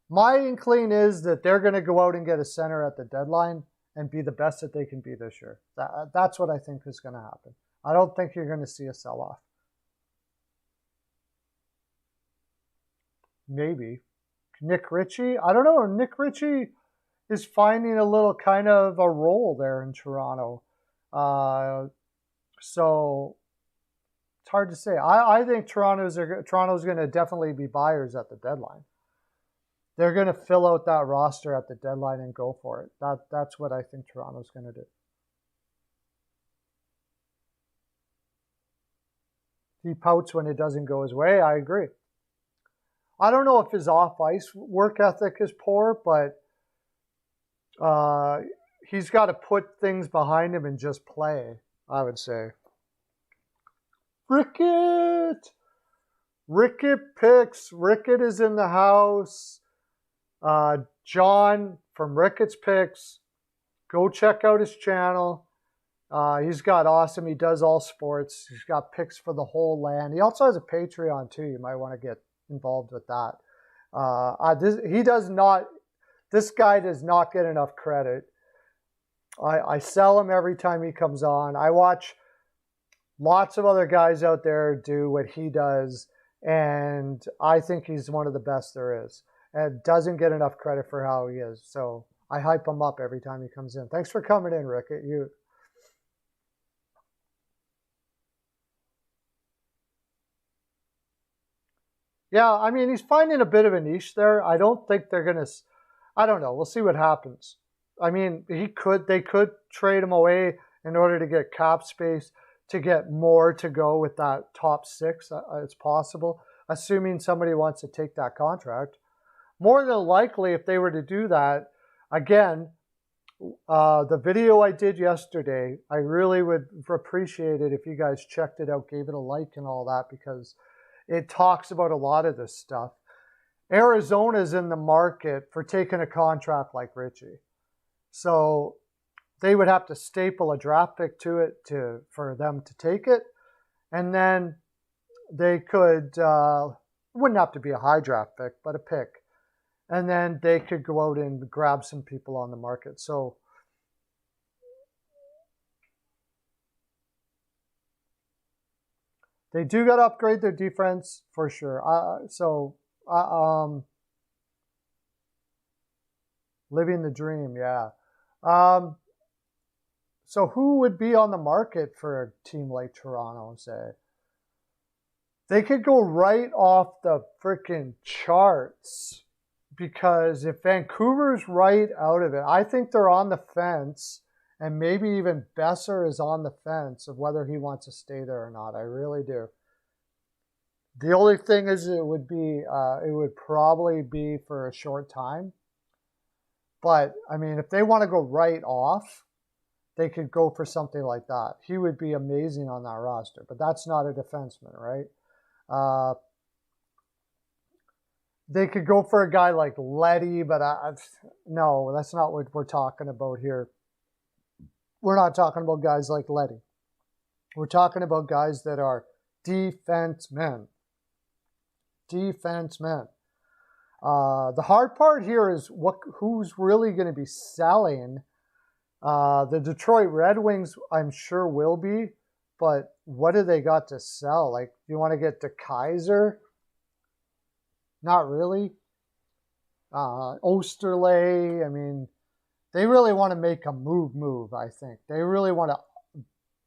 My inkling is that they're going to go out and get a center at the deadline and be the best that they can be this year. That's what I think is going to happen. I don't think you're going to see a sell-off. Maybe. Nick Ritchie? I don't know. Nick Ritchie is finding a little kind of a role there in Toronto. So it's hard to say. I think Toronto's going to definitely be buyers at the deadline. They're going to fill out that roster at the deadline and go for it. That's what I think Toronto's going to do. He pouts when it doesn't go his way. I agree. I don't know if his off-ice work ethic is poor, but he's got to put things behind him and just play, I would say. Rickett picks. Rickett is in the house. John from Rickett's Picks. Go check out his channel. He's got awesome. He does all sports. He's got picks for the whole land. He also has a Patreon too. You might want to get involved with that. This guy does not get enough credit. I sell him every time he comes on. I watch lots of other guys out there do what he does, and I think he's one of the best there is, and doesn't get enough credit for how he is. So I hype him up every time he comes in. Thanks for coming in, Rickett. Yeah, I mean, he's finding a bit of a niche there. I don't think they're going to, I don't know. We'll see what happens. I mean, they could trade him away in order to get cap space, to get more to go with that top six. It's possible, assuming somebody wants to take that contract. More than likely, if they were to do that, again, the video I did yesterday, I really would appreciate it if you guys checked it out, gave it a like and all that, because it talks about a lot of this stuff. Arizona's in the market for taking a contract like Ritchie. So they would have to staple a draft pick to it for them to take it. And then they could, wouldn't have to be a high draft pick, but a pick. And then they could go out and grab some people on the market. So they do got to upgrade their defense for sure. Living the dream, yeah. So who would be on the market for a team like Toronto, say? They could go right off the freaking charts, because if Vancouver's right out of it, I think they're on the fence, and maybe even Besser is on the fence of whether he wants to stay there or not. I really do. The only thing is it would probably be for a short time. But, I mean, if they want to go right off, they could go for something like that. He would be amazing on that roster, but that's not a defenseman, right? They could go for a guy like Leddy, but no, that's not what we're talking about here. We're not talking about guys like Leddy. We're talking about guys that are defensemen. Defensemen. The hard part here is who's really going to be selling. The Detroit Red Wings, I'm sure, will be, but what do they got to sell? Like, you want to get to Kaiser? Not really. Osterley, I mean, they really want to make a move, I think. They really want to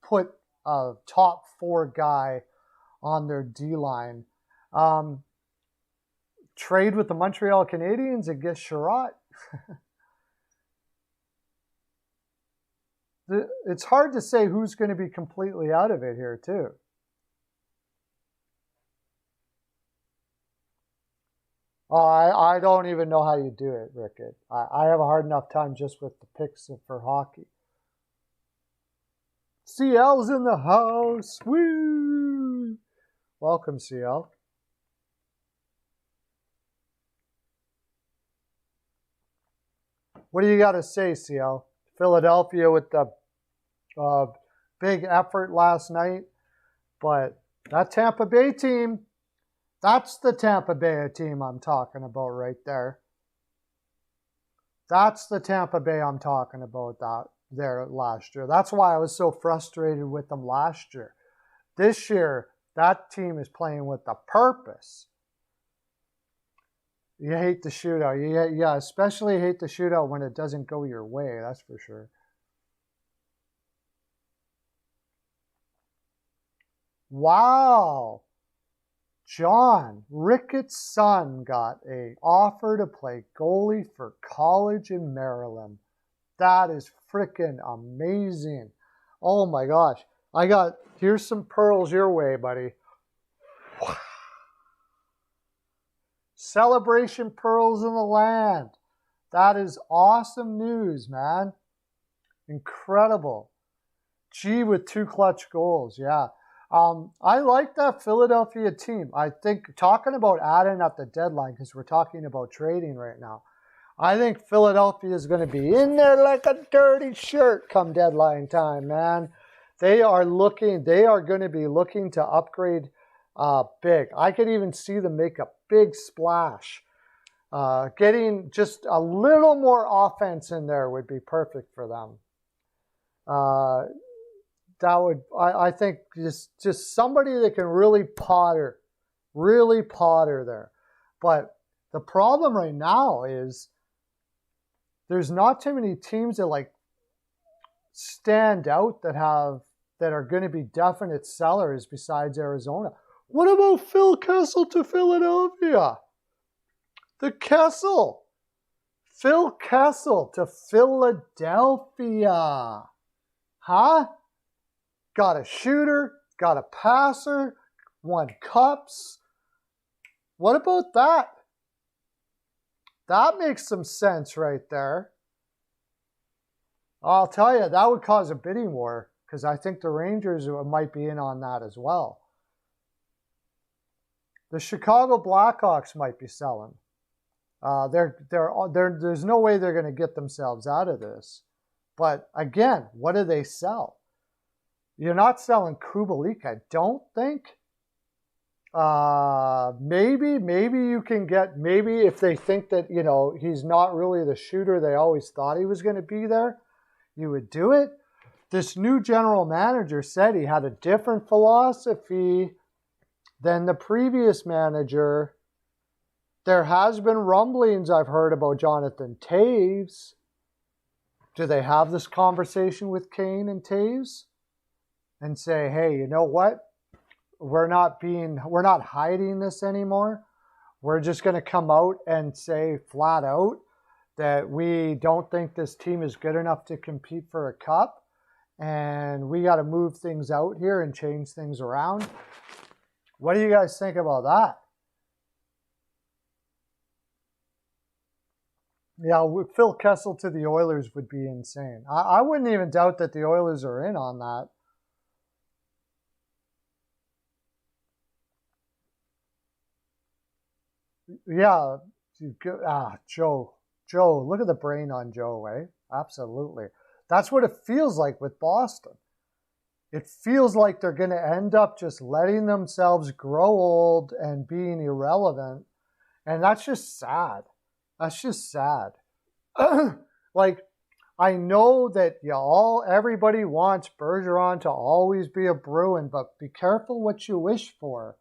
put a top 4 guy on their D-line. Trade with the Montreal Canadiens and get Sherratt. It's hard to say who's going to be completely out of it here, too. Oh, I don't even know how you do it, Rickett. I have a hard enough time just with the picks for hockey. CL's in the house. Woo! Welcome, CL. What do you got to say, CL? Philadelphia with the big effort last night, but that Tampa Bay team, that's the Tampa Bay team I'm talking about right there. That's the Tampa Bay I'm talking about there last year. That's why I was so frustrated with them last year. This year, that team is playing with a purpose. You hate the shootout. Yeah, especially hate the shootout when it doesn't go your way, that's for sure. Wow. John, Rickett's son got an offer to play goalie for college in Maryland. That is freaking amazing. Oh my gosh. Here's some pearls your way, buddy. Celebration pearls in the land. That is awesome news, man. Incredible. G with 2 clutch goals, yeah. I like that Philadelphia team. I think talking about adding at the deadline, because we're talking about trading right now, I think Philadelphia is going to be in there like a dirty shirt come deadline time, man. They are going to be looking to upgrade big. I could even see them make a big splash. Getting just a little more offense in there would be perfect for them. I think just somebody that can really potter there. But the problem right now is there's not too many teams that like stand out that are going to be definite sellers besides Arizona. What about Phil Kessel to Philadelphia? The Kessel. Phil Kessel to Philadelphia. Huh? Got a shooter, got a passer, won cups. What about that? That makes some sense right there. I'll tell you, that would cause a bidding war because I think the Rangers might be in on that as well. The Chicago Blackhawks might be selling. There's no way they're going to get themselves out of this. But again, what do they sell? You're not selling Kubalik, I don't think. Maybe you can get, maybe if they think that, he's not really the shooter they always thought he was going to be there, you would do it. This new general manager said he had a different philosophy than the previous manager. There has been rumblings I've heard about Jonathan Toews. Do they have this conversation with Kane and Toews and say, hey, you know what? We're not hiding this anymore. We're just going to come out and say flat out that we don't think this team is good enough to compete for a cup, and we got to move things out here and change things around. What do you guys think about that? Yeah, Phil Kessel to the Oilers would be insane. I wouldn't even doubt that the Oilers are in on that. Yeah, Joe, look at the brain on Joe, eh? Absolutely. That's what it feels like with Boston. It feels like they're going to end up just letting themselves grow old and being irrelevant. And that's just sad. That's just sad. Like, I know that everybody wants Bergeron to always be a Bruin, but be careful what you wish for.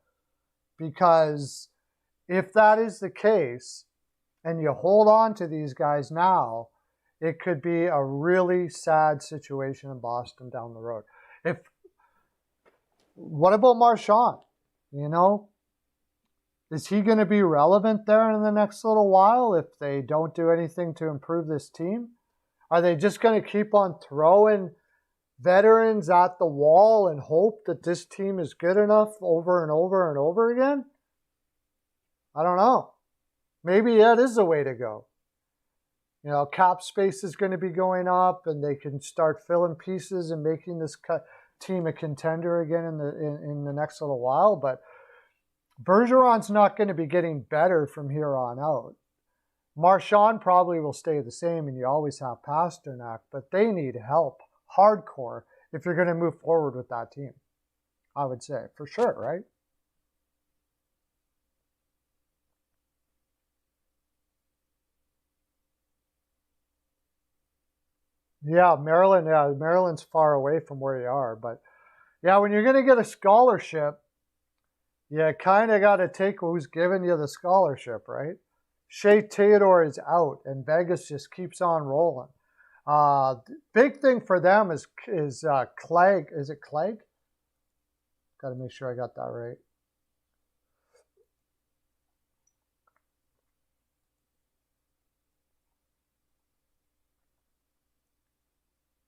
Because if that is the case, and you hold on to these guys now, it could be a really sad situation in Boston down the road. What about Marchand? Is he going to be relevant there in the next little while if they don't do anything to improve this team? Are they just going to keep on throwing veterans at the wall and hope that this team is good enough over and over and over again? I don't know. Maybe that is the way to go. You know, cap space is going to be going up, and they can start filling pieces and making this team a contender again in the next little while. But Bergeron's not going to be getting better from here on out. Marchand probably will stay the same, and you always have Pasternak, but they need help, hardcore, if you're going to move forward with that team. I would say, for sure, right? Yeah, Maryland. Yeah, Maryland's far away from where you are, but yeah, when you're going to get a scholarship, you kind of got to take who's giving you the scholarship, right? Shea Theodore is out, and Vegas just keeps on rolling. Big thing for them is Clegg. Is it Clegg? Got to make sure I got that right.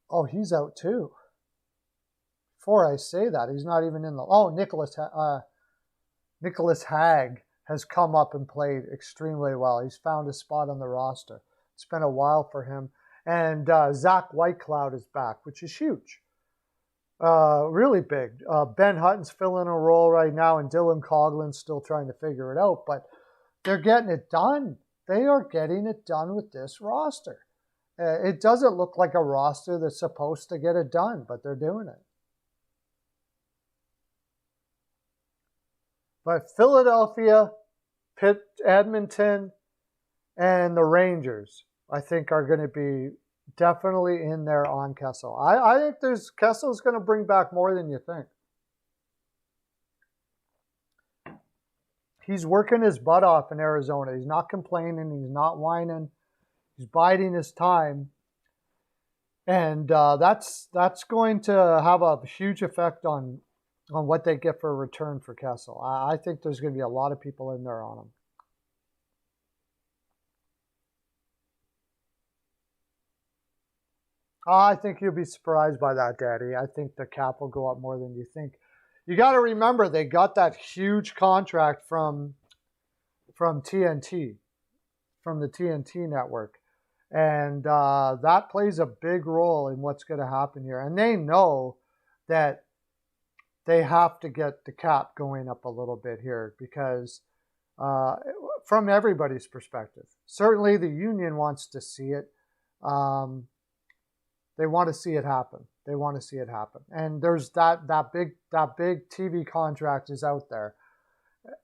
Oh, he's out too. Before I say that, he's not even in the. Oh, Nicholas Hague has come up and played extremely well. He's found a spot on the roster. It's been a while for him. And Zach Whitecloud is back, which is huge. Really big. Ben Hutton's filling a role right now, and Dylan Coughlin's still trying to figure it out. But they're getting it done. They are getting it done with this roster. It doesn't look like a roster that's supposed to get it done, but they're doing it. But Philadelphia, Edmonton, and the Rangers, I think, are going to be definitely in there on Kessel. I think Kessel's going to bring back more than you think. He's working his butt off in Arizona. He's not complaining. He's not whining. He's biding his time. And that's going to have a huge effect on what they get for a return for Kessel. I think there's going to be a lot of people in there on him. I think you'll be surprised by that, Daddy. I think the cap will go up more than you think. You got to remember, they got that huge contract from TNT, from the TNT network. And that plays a big role in what's going to happen here. And they know that they have to get the cap going up a little bit here because from everybody's perspective, certainly the union wants to see it. They want to see it happen. They want to see it happen. And there's that big TV contract is out there.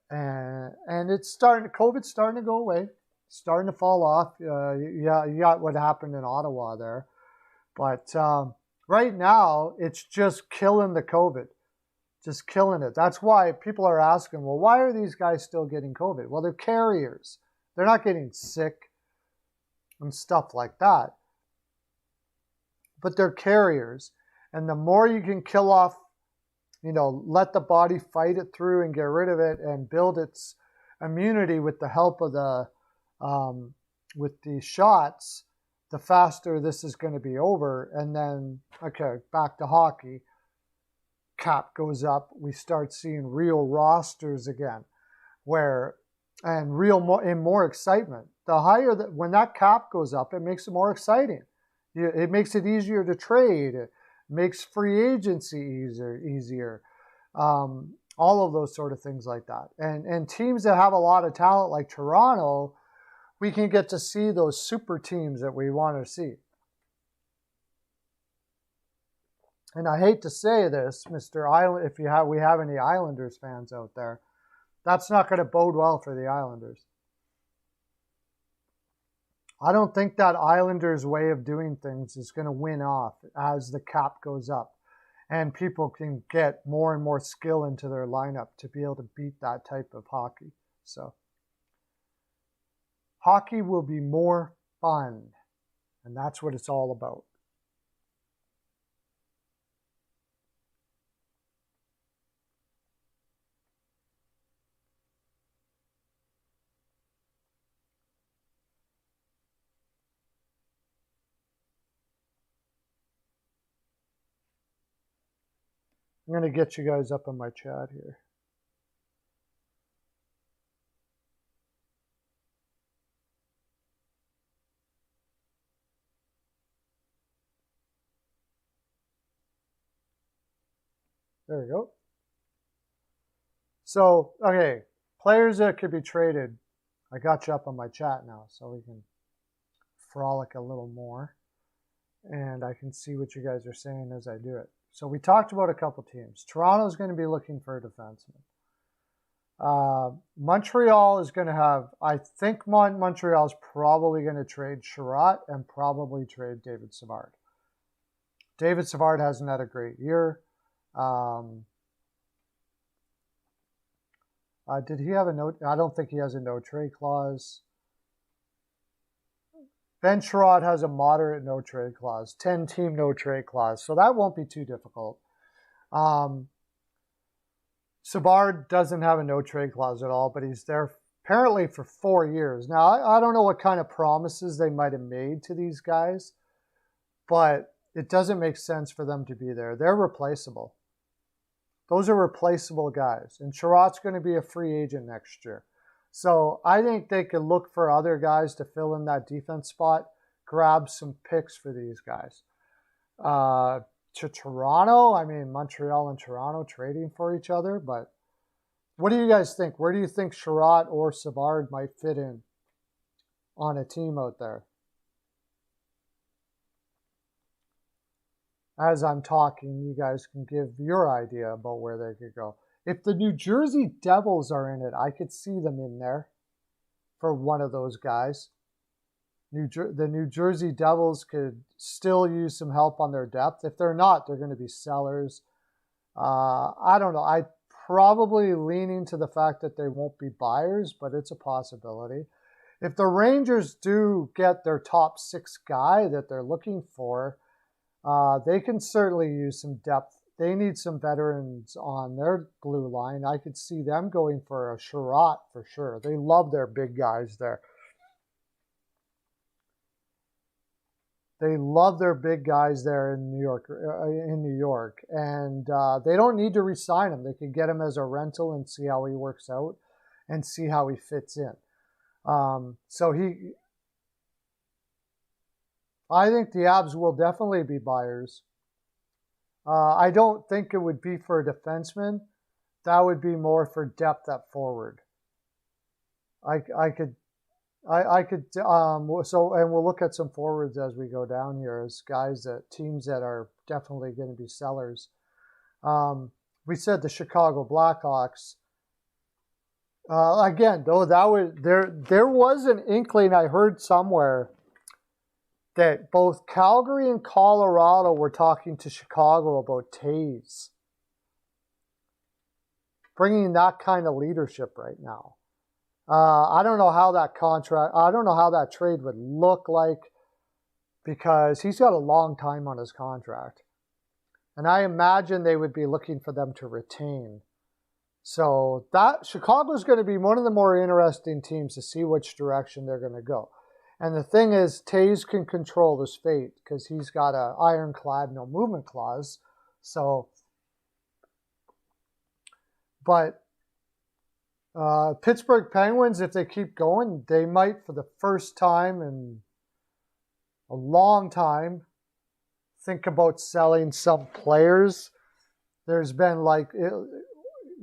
And it's starting, COVID's starting to go away. Starting to fall off. You got what happened in Ottawa there. But right now, it's just killing the COVID. Just killing it. That's why people are asking, well, why are these guys still getting COVID? Well, they're carriers. They're not getting sick and stuff like that. But they're carriers. And the more you can kill off, let the body fight it through and get rid of it and build its immunity with the help of with the shots, the faster this is going to be over. And then, okay, back to hockey. Cap goes up. We start seeing real rosters again, and more excitement. The higher that when that cap goes up, it makes it more exciting. It makes it easier to trade. It makes free agency easier. All of those sort of things like that. And teams that have a lot of talent like Toronto, we can get to see those super teams that we want to see. And I hate to say this, Mr. Island, if we have any Islanders fans out there, that's not going to bode well for the Islanders. I don't think that Islanders' way of doing things is going to win off as the cap goes up and people can get more and more skill into their lineup to be able to beat that type of hockey. So hockey will be more fun, and that's what it's all about. I'm going to get you guys up in my chat here. There we go. So, okay, players that could be traded. I got you up on my chat now, so we can frolic a little more. And I can see what you guys are saying as I do it. So we talked about a couple teams. Toronto's going to be looking for a defenseman. Montreal is going to have, I think Montreal is probably going to trade Sherratt and probably trade David Savard. David Savard hasn't had a great year. Did he have a no? I don't think he has a no trade clause. Ben Sherratt has a moderate no trade clause, 10-team no trade clause, so that won't be too difficult. Savard doesn't have a no trade clause at all, but he's there apparently for 4 years. Now, I don't know what kind of promises they might have made to these guys, but it doesn't make sense for them to be there. They're replaceable. Those are replaceable guys, and Sherratt's going to be a free agent next year. So I think they could look for other guys to fill in that defense spot, grab some picks for these guys. To Toronto, I mean, Montreal and Toronto trading for each other, but what do you guys think? Where do you think Sherratt or Savard might fit in on a team out there? As I'm talking, you guys can give your idea about where they could go. If the New Jersey Devils are in it, I could see them in there for one of those guys. The New Jersey Devils could still use some help on their depth. If they're not, they're going to be sellers. I don't know. I'm probably leaning to the fact that they won't be buyers, but it's a possibility. If the Rangers do get their top 6 guy that they're looking for, they can certainly use some depth. They need some veterans on their blue line. I could see them going for a Sherratt for sure. They love their big guys there. They love their big guys there in New York, and they don't need to re-sign him. They can get him as a rental and see how he works out and see how he fits in. I think the Abs will definitely be buyers. I don't think it would be for a defenseman. That would be more for depth at forward. And we'll look at some forwards as we go down here as teams that are definitely going to be sellers. We said the Chicago Blackhawks. Again, though, there was an inkling I heard somewhere that both Calgary and Colorado were talking to Chicago about Taves. Bringing that kind of leadership right now. I don't know how that trade would look like because he's got a long time on his contract. And I imagine they would be looking for them to retain. So Chicago's going to be one of the more interesting teams to see which direction they're going to go. And the thing is, Taves can control his fate because he's got an ironclad no movement clause. So, but Pittsburgh Penguins, if they keep going, they might, for the first time in a long time, think about selling some players. There's been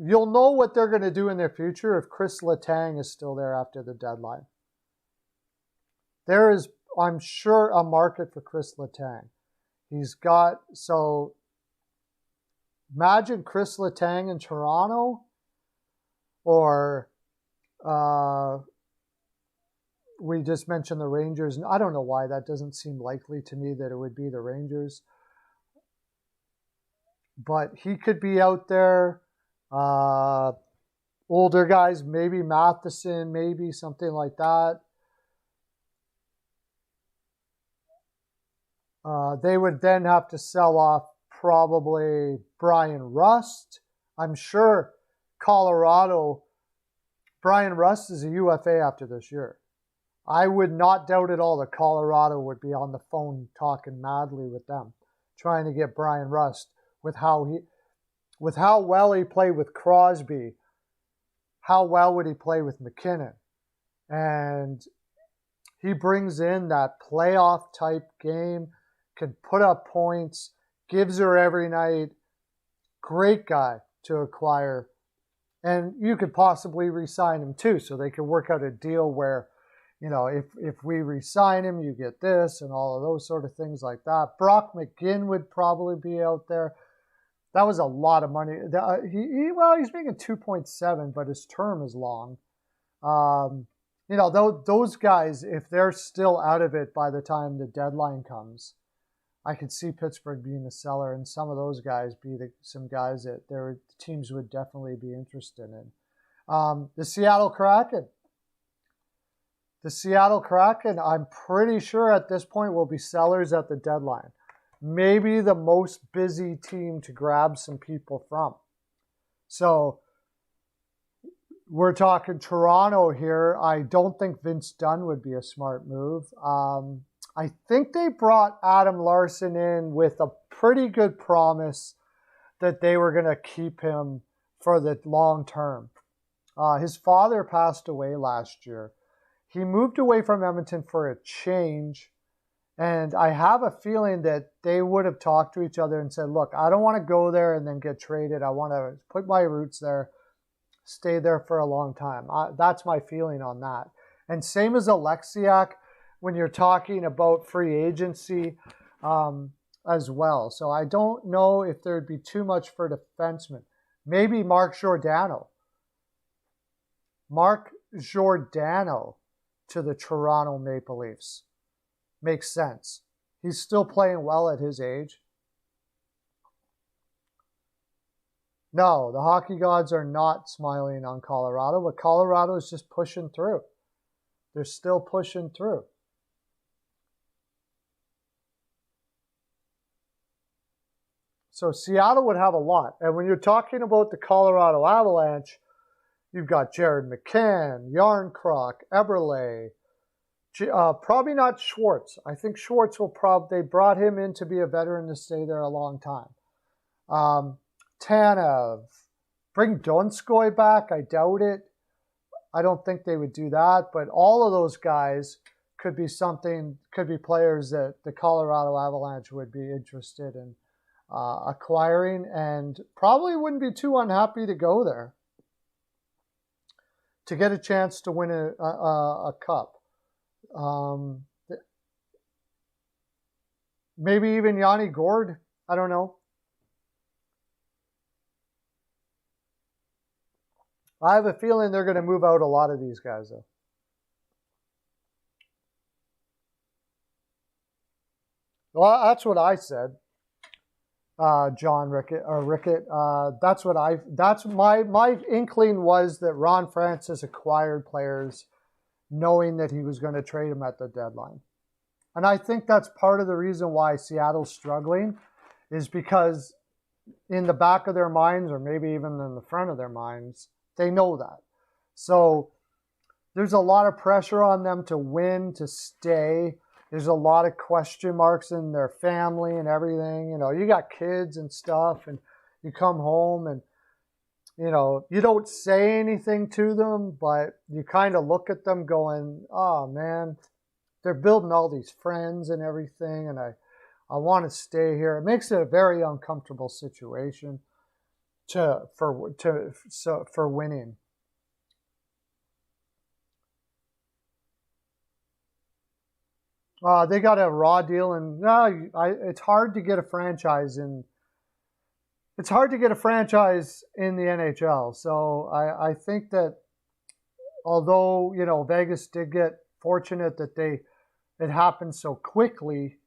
you'll know what they're going to do in their future if Chris Letang is still there after the deadline. There is, I'm sure, a market for Chris Letang. Imagine Chris Letang in Toronto, or we just mentioned the Rangers. And I don't know why that doesn't seem likely to me that it would be the Rangers. But he could be out there. Older guys, maybe Matheson, maybe something like that. They would then have to sell off probably Brian Rust. I'm sure Colorado, Brian Rust is a UFA after this year. I would not doubt at all that Colorado would be on the phone talking madly with them, trying to get Brian Rust with how well he played with Crosby. How well would he play with McKinnon? And he brings in that playoff type game, can put up points, gives her every night. Great guy to acquire. And you could possibly re-sign him too, so they could work out a deal where, if we re-sign him, you get this and all of those sort of things like that. Brock McGinn would probably be out there. That was a lot of money. He's making 2.7, but his term is long. Those guys, if they're still out of it by the time the deadline comes, I could see Pittsburgh being the seller, and some of those guys be some guys that their teams would definitely be interested in. The Seattle Kraken. The Seattle Kraken, I'm pretty sure at this point will be sellers at the deadline. Maybe the most busy team to grab some people from. So we're talking Toronto here. I don't think Vince Dunn would be a smart move. I think they brought Adam Larson in with a pretty good promise that they were going to keep him for the long term. His father passed away last year. He moved away from Edmonton for a change, and I have a feeling that they would have talked to each other and said, look, I don't want to go there and then get traded. I want to put my roots there, stay there for a long time. That's my feeling on that. And same as Alexiak, when you're talking about free agency as well. So I don't know if there'd be too much for defensemen. Maybe Mark Giordano. Mark Giordano to the Toronto Maple Leafs. Makes sense. He's still playing well at his age. No, the hockey gods are not smiling on Colorado, but Colorado is just pushing through. They're still pushing through. So Seattle would have a lot. And when you're talking about the Colorado Avalanche, you've got Jared McCann, Yarncroc, Eberle, probably not Schwartz. I think Schwartz they brought him in to be a veteran to stay there a long time. Tanev, bring Donskoy back. I doubt it. I don't think they would do that. But all of those guys could be players that the Colorado Avalanche would be interested in acquiring, and probably wouldn't be too unhappy to go there to get a chance to win a cup. Maybe even Yanni Gourde. I don't know. I have a feeling they're going to move out a lot of these guys, though. Well, that's what I said. John Rickett or Rickett. That's my inkling was that Ron Francis acquired players knowing that he was going to trade them at the deadline. And I think that's part of the reason why Seattle's struggling, is because in the back of their minds, or maybe even in the front of their minds, they know that. So there's a lot of pressure on them to win, to stay. There's a lot of question marks in their family and everything. You got kids and stuff, and you come home and, you don't say anything to them, but you kind of look at them going, oh, man, they're building all these friends and everything, and I want to stay here. It makes it a very uncomfortable situation for winning. They got a raw deal, and it's hard to get a franchise in. It's hard to get a franchise in the NHL. So I think that although Vegas did get fortunate that it happened so quickly,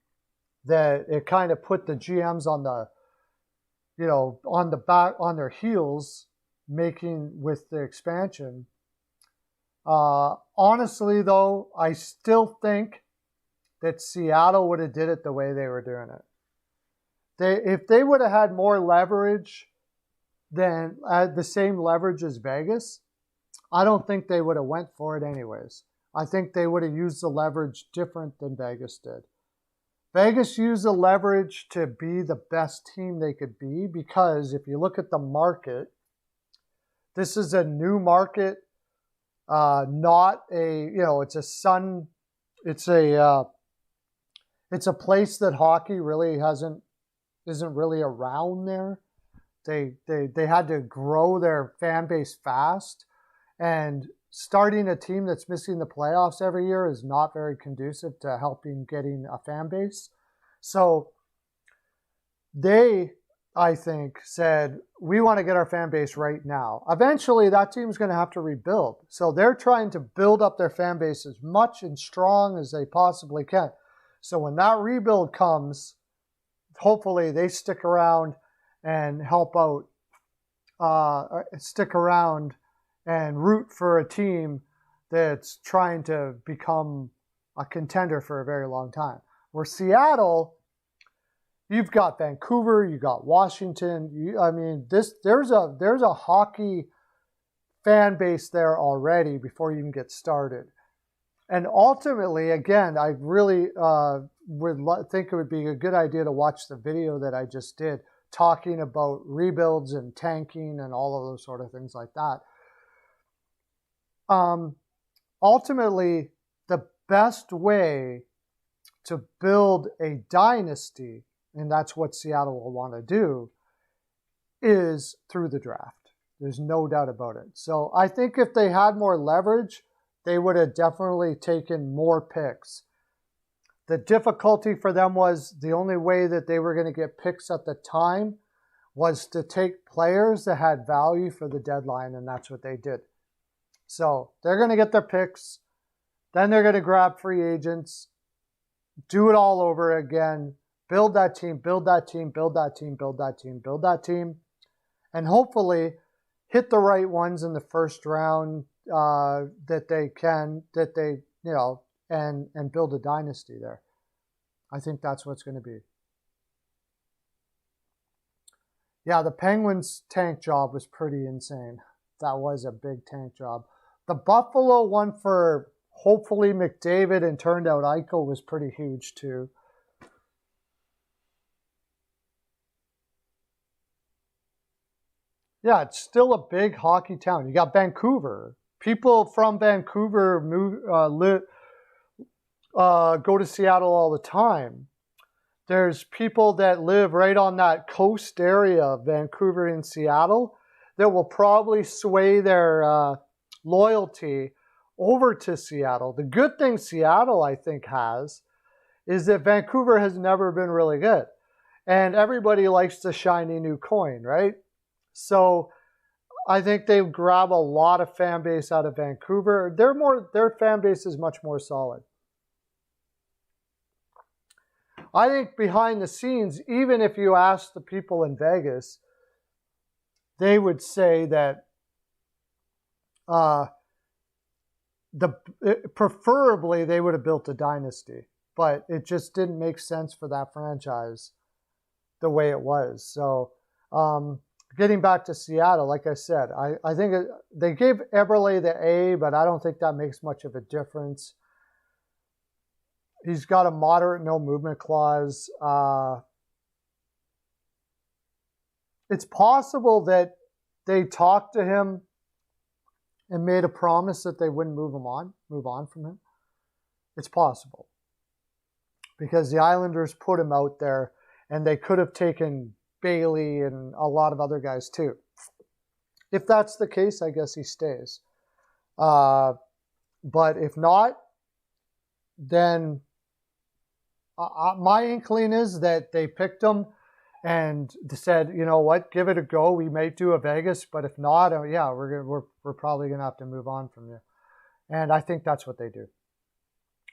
that it kind of put the GMs on their heels, making with the expansion. Honestly, though, I still think that Seattle would have did it the way they were doing it. If they would have had more leverage than the same leverage as Vegas, I don't think they would have went for it anyways. I think they would have used the leverage different than Vegas did. Vegas used the leverage to be the best team they could be, because if you look at the market, this is a new market, not a, it's a place that hockey really isn't really around there. they had to grow their fan base fast, and starting a team that's missing the playoffs every year is not very conducive to helping getting a fan base. So they, I think, said, we want to get our fan base right now. Eventually, that team's going to have to rebuild. So they're trying to build up their fan base as much and strong as they possibly can. So when that rebuild comes, hopefully they stick around and help out, stick around and root for a team that's trying to become a contender for a very long time. Where Seattle, you've got Vancouver, you got Washington. There's a hockey fan base there already before you even get started. And ultimately, again, I really think it would be a good idea to watch the video that I just did talking about rebuilds and tanking and all of those sort of things like that. Ultimately, the best way to build a dynasty, and that's what Seattle will want to do, is through the draft. There's no doubt about it. So I think if they had more leverage, they would have definitely taken more picks. The difficulty for them was the only way that they were going to get picks at the time was to take players that had value for the deadline, and that's what they did. So they're going to get their picks, then they're going to grab free agents, do it all over again, build that team, build that team, build that team, build that team, build that team, and hopefully hit the right ones in the first round that they and build a dynasty there. I think that's what's going to be. Yeah, the Penguins tank job was pretty insane. That was a big tank job. The Buffalo one for hopefully McDavid and turned out Eichel was pretty huge too. Yeah, it's still a big hockey town. You got Vancouver. People from Vancouver go to Seattle all the time. There's people that live right on that coast area of Vancouver and Seattle that will probably sway their loyalty over to Seattle. The good thing Seattle, I think, has is that Vancouver has never been really good. And everybody likes the shiny new coin, right? So I think they grab a lot of fan base out of Vancouver. Their fan base is much more solid. I think behind the scenes, even if you ask the people in Vegas, they would say that preferably they would have built a dynasty, but it just didn't make sense for that franchise the way it was. So getting back to Seattle, like I said, I think they gave Eberle the A, but I don't think that makes much of a difference. He's got a moderate no movement clause. It's possible that they talked to him and made a promise that they wouldn't move on from him. It's possible. Because the Islanders put him out there, and they could have taken Bailey and a lot of other guys too. If that's the case, I guess he stays. But if not, then my inkling is that they picked him and said, you know what, give it a go. We may do a Vegas, but if not, yeah, we're probably gonna have to move on from you. And I think that's what they do.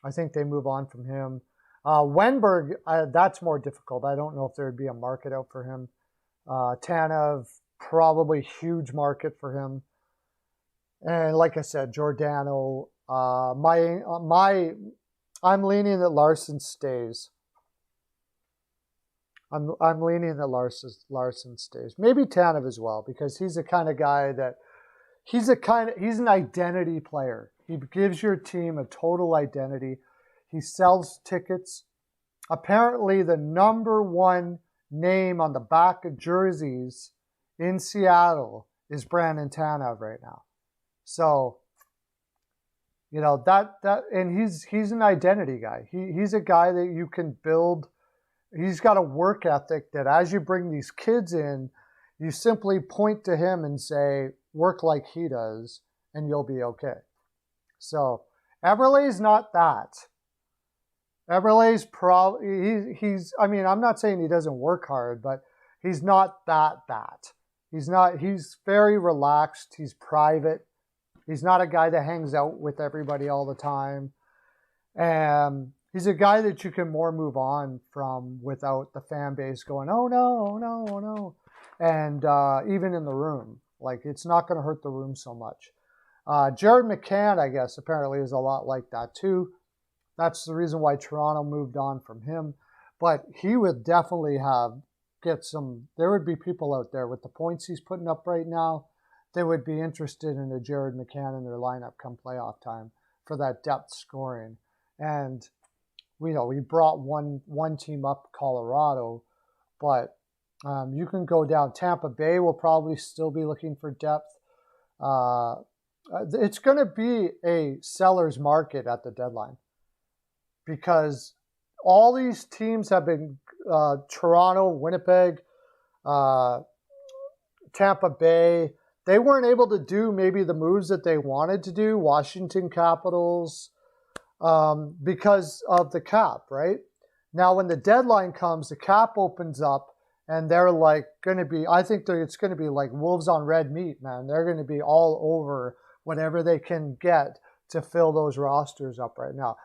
I think they move on from him. Wenberg, that's more difficult. I don't know if there would be a market out for him. Tanev, probably huge market for him. And like I said, Giordano, I'm leaning that Larson stays. I'm leaning that Larson stays. Maybe Tanev as well, because he's the kind of guy that he's an identity player. He gives your team a total identity. He sells tickets. Apparently, the number one name on the back of jerseys in Seattle is Brandon Tanev right now. So, you know, and he's an identity guy. He's a guy that you can build. He's got a work ethic that as you bring these kids in, You simply point to him and say, work like he does, and you'll be okay. So Eberle's not that. Eberle's probably, I mean, I'm not saying he doesn't work hard, but he's not that. He's very relaxed. He's private. He's not a guy that hangs out with everybody all the time. And he's a guy that you can more move on from without the fan base going, oh no, oh no, oh no. And even in the room, like it's not going to hurt the room so much. Jared McCann, I guess, apparently is a lot like that too. That's the reason why Toronto moved on from him. But he would definitely there would be people out there with the points he's putting up right now. They would be interested in a Jared McCann in their lineup come playoff time for that depth scoring. And we brought one team up, Colorado, but you can go down. Tampa Bay will probably still be looking for depth. It's going to be a seller's market at the deadline because all these teams have been Toronto, Winnipeg, Tampa Bay. They weren't able to do maybe the moves that they wanted to do. Washington Capitals, because of the cap, right? Now, when the deadline comes, the cap opens up, and they're like going to be, I think it's going to be like wolves on red meat, man. They're going to be all over whatever they can get to fill those rosters up right now.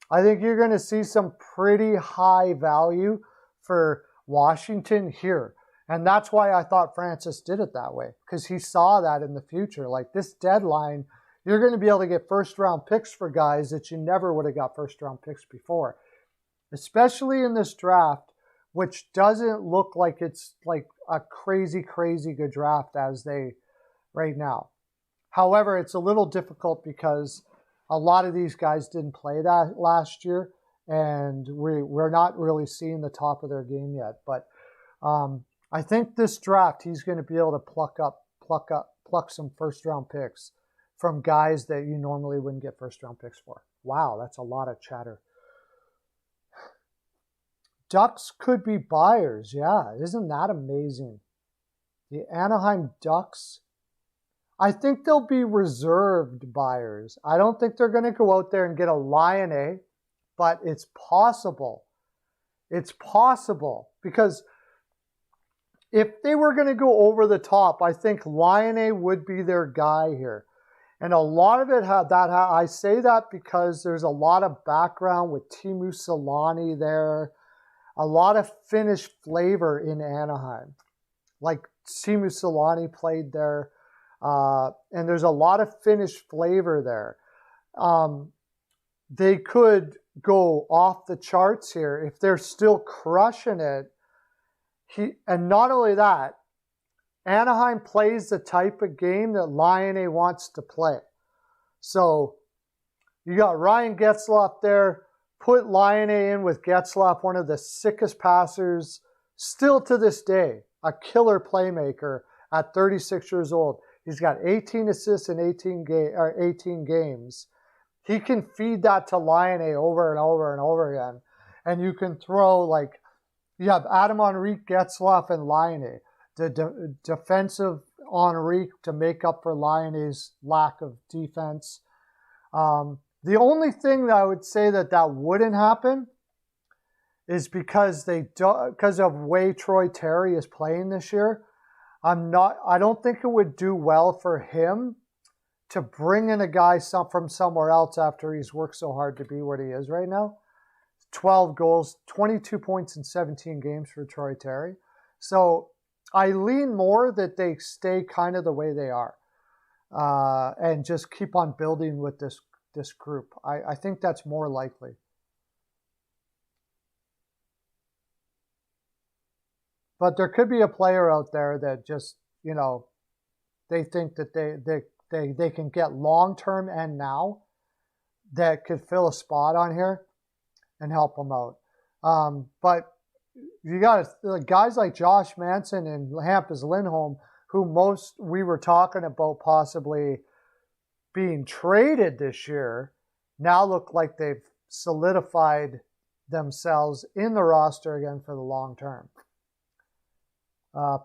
I think you're going to see some pretty high value for Washington here. And that's why I thought Francis did it that way, because he saw that in the future. Like this deadline, you're going to be able to get first-round picks for guys that you never would have got first-round picks before, especially in this draft, which doesn't look like it's like a crazy, crazy good draft as they right now. However, it's a little difficult because a lot of these guys didn't play that last year, and we're not really seeing the top of their game yet. But I think this draft, he's going to be able to pluck some first-round picks from guys that you normally wouldn't get first-round picks for. Wow, that's a lot of chatter. Ducks could be buyers. Yeah, isn't that amazing? The Anaheim Ducks, I think they'll be reserved buyers. I don't think they're going to go out there and get a Laine, but it's possible. It's possible because if they were going to go over the top, I think Laine would be their guy here. And a lot of it I say that because there's a lot of background with Teemu Selanne there, a lot of Finnish flavor in Anaheim. Like Teemu Selanne played there, and there's a lot of Finnish flavor there. They could go off the charts here if they're still crushing it. And not only that, Anaheim plays the type of game that Laine wants to play. So you got Ryan Getzlaf there. Put Laine in with Getzlaf, one of the sickest passers, still to this day, a killer playmaker at 36 years old. He's got 18 assists in 18 games. He can feed that to Laine over and over and over again. And you can throw you have Adam Henrique, Getzlaf, and Laine. The defensive Henrique to make up for Laine's lack of defense. The only thing that I would say that wouldn't happen is because of the way Troy Terry is playing this year. I don't think it would do well for him to bring in a guy from somewhere else after he's worked so hard to be where he is right now. 12 goals, 22 points in 17 games for Troy Terry. So I lean more that they stay kind of the way they are and just keep on building with this group. I think that's more likely. But there could be a player out there that just, they think that they can get long-term and now that could fill a spot on here and help them out. But you got guys like Josh Manson and Hampus Lindholm, who we were talking about possibly being traded this year, now look like they've solidified themselves in the roster again for the long term.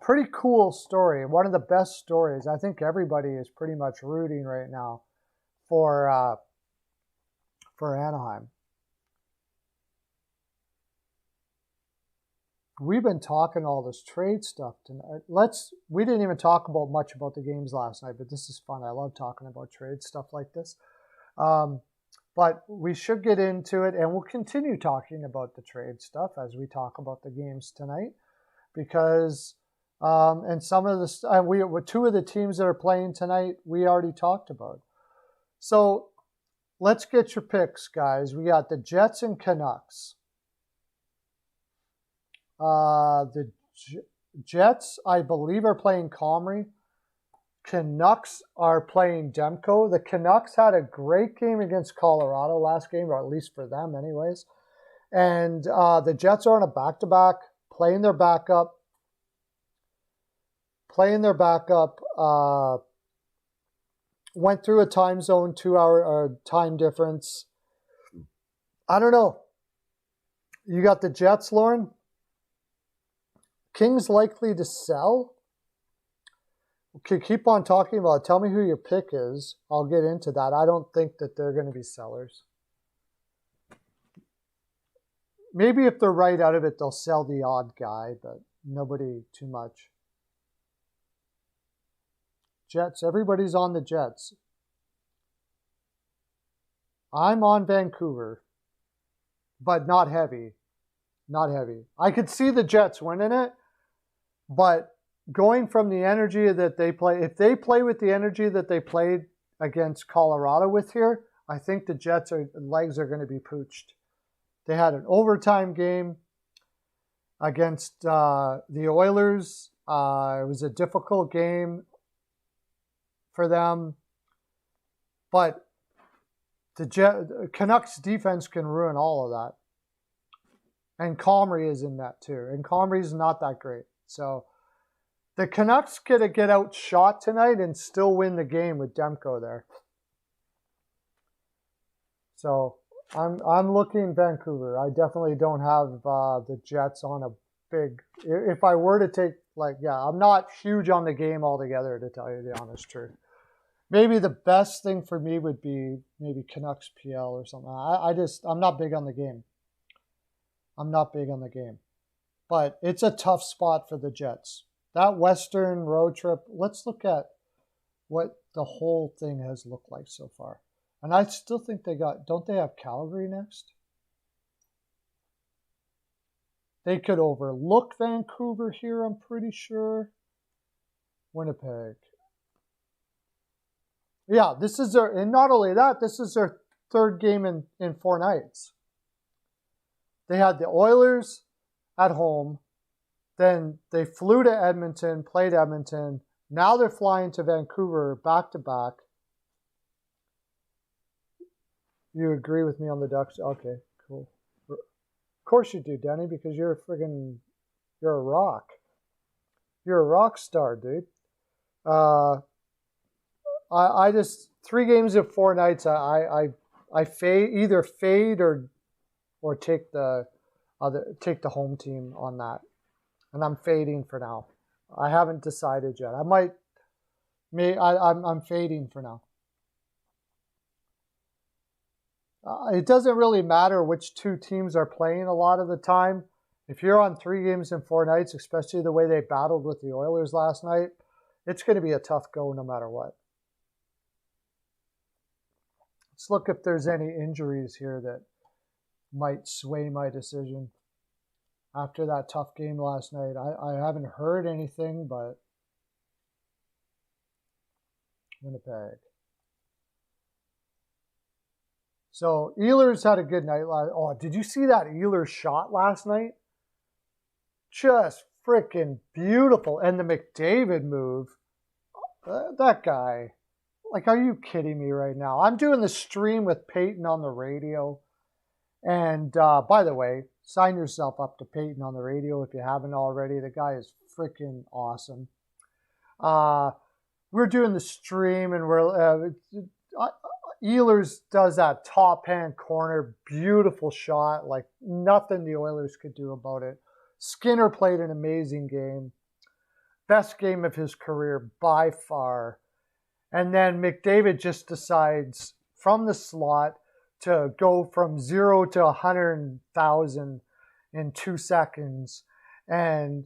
Pretty cool story. One of the best stories. I think everybody is pretty much rooting right now for Anaheim. We've been talking all this trade stuff tonight. We didn't even talk about much about the games last night, but this is fun. I love talking about trade stuff like this. But we should get into it, and we'll continue talking about the trade stuff as we talk about the games tonight, because and some of the two of the teams that are playing tonight we already talked about. So let's get your picks, guys. We got the Jets and Canucks. The Jets, I believe, are playing Comrie. Canucks are playing Demko. The Canucks had a great game against Colorado last game, or at least for them anyways. And the Jets are on a back-to-back, playing their backup. Went through a time zone, 2-hour time difference. I don't know. You got the Jets, Lauren? Kings likely to sell? Okay, keep on talking about it. Tell me who your pick is. I'll get into that. I don't think that they're going to be sellers. Maybe if they're right out of it, they'll sell the odd guy, but nobody too much. Jets. Everybody's on the Jets. I'm on Vancouver, but not heavy. Not heavy. I could see the Jets winning it, but going from the energy that they play, if they play with the energy that they played against Colorado with here, I think the Jets' legs are going to be pooched. They had an overtime game against the Oilers. It was a difficult game for them, but the Canucks defense can ruin all of that. And Comrie is in that too. And Comrie's not that great. So the Canucks get outshot tonight and still win the game with Demko there. So I'm looking Vancouver. I definitely don't have the Jets on a big. If I were to take I'm not huge on the game altogether, to tell you the honest truth. Maybe the best thing for me would be maybe Canucks PL or something. I'm not big on the game. But it's a tough spot for the Jets. That Western road trip, let's look at what the whole thing has looked like so far. And I still think don't they have Calgary next? They could overlook Vancouver here, I'm pretty sure. Winnipeg. Yeah, and not only that, this is their third game in 4 nights. They had the Oilers at home. Then they flew to Edmonton, played Edmonton. Now they're flying to Vancouver back-to-back. You agree with me on the Ducks? Okay, cool. Of course you do, Denny, because you're a rock. You're a rock star, dude. I just 3 games in 4 nights. I either fade or take the home team on that, and I'm fading for now. I haven't decided yet. I'm fading for now. It doesn't really matter which 2 teams are playing a lot of the time. If you're on 3 games in 4 nights, especially the way they battled with the Oilers last night, it's going to be a tough go no matter what. Let's look if there's any injuries here that might sway my decision after that tough game last night. I haven't heard anything, but Winnipeg. So Ehlers had a good night. Oh, did you see that Ehlers shot last night? Just freaking beautiful. And the McDavid move. That guy. Like, are you kidding me right now? I'm doing the stream with Peyton on the radio. And by the way, sign yourself up to Peyton on the radio if you haven't already. The guy is freaking awesome. We're doing the stream, and Ehlers does that top hand corner, beautiful shot, like nothing the Oilers could do about it. Skinner played an amazing game. best game of his career by far. And then McDavid just decides from the slot to go from 0 to 100,000 in 2 seconds and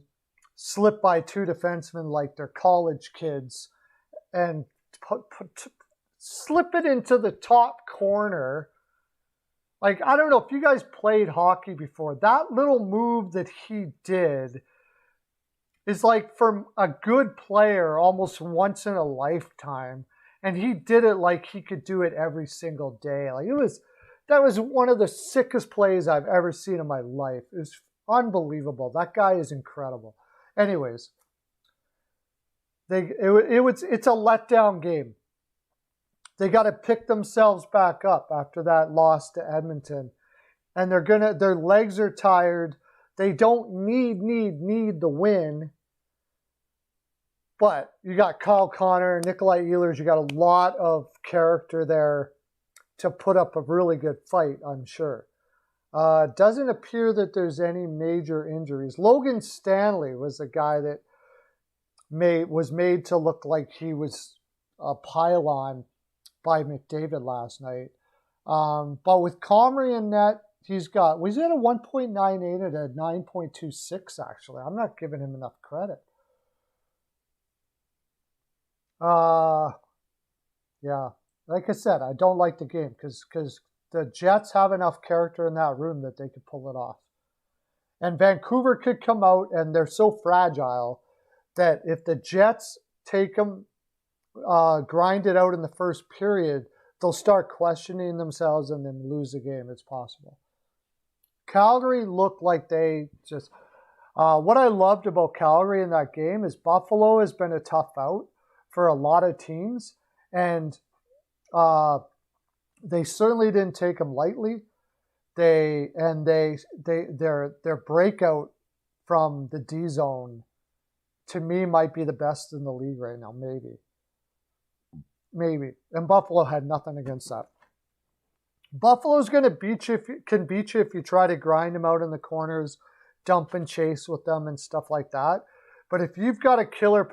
slip by 2 defensemen like they're college kids and slip it into the top corner. Like, I don't know if you guys played hockey before. That little move that he did is like from a good player almost once in a lifetime. And he did it like he could do it every single day. Like, that was one of the sickest plays I've ever seen in my life. It was unbelievable. That guy is incredible. Anyways, it's a letdown game. They got to pick themselves back up after that loss to Edmonton. And their legs are tired. They don't need the win. But you got Kyle Connor, Nikolai Ehlers, you got a lot of character there to put up a really good fight, I'm sure. Doesn't appear that there's any major injuries. Logan Stanley was a guy that was made to look like he was a pylon by McDavid last night. But with Comrie in net, was he at a 1.98 at a 9.26 actually? I'm not giving him enough credit. Yeah, like I said, I don't like the game because the Jets have enough character in that room that they could pull it off. And Vancouver could come out, and they're so fragile that if the Jets take them, grind it out in the first period, they'll start questioning themselves and then lose the game. It's possible. Calgary looked like they just... what I loved about Calgary in that game is Buffalo has been a tough out for a lot of teams, and they certainly didn't take them lightly. Their breakout from the D zone to me might be the best in the league right now, maybe. And Buffalo had nothing against that. Buffalo's going to beat you if you try to grind them out in the corners, dump and chase with them and stuff like that. But if you've got a killer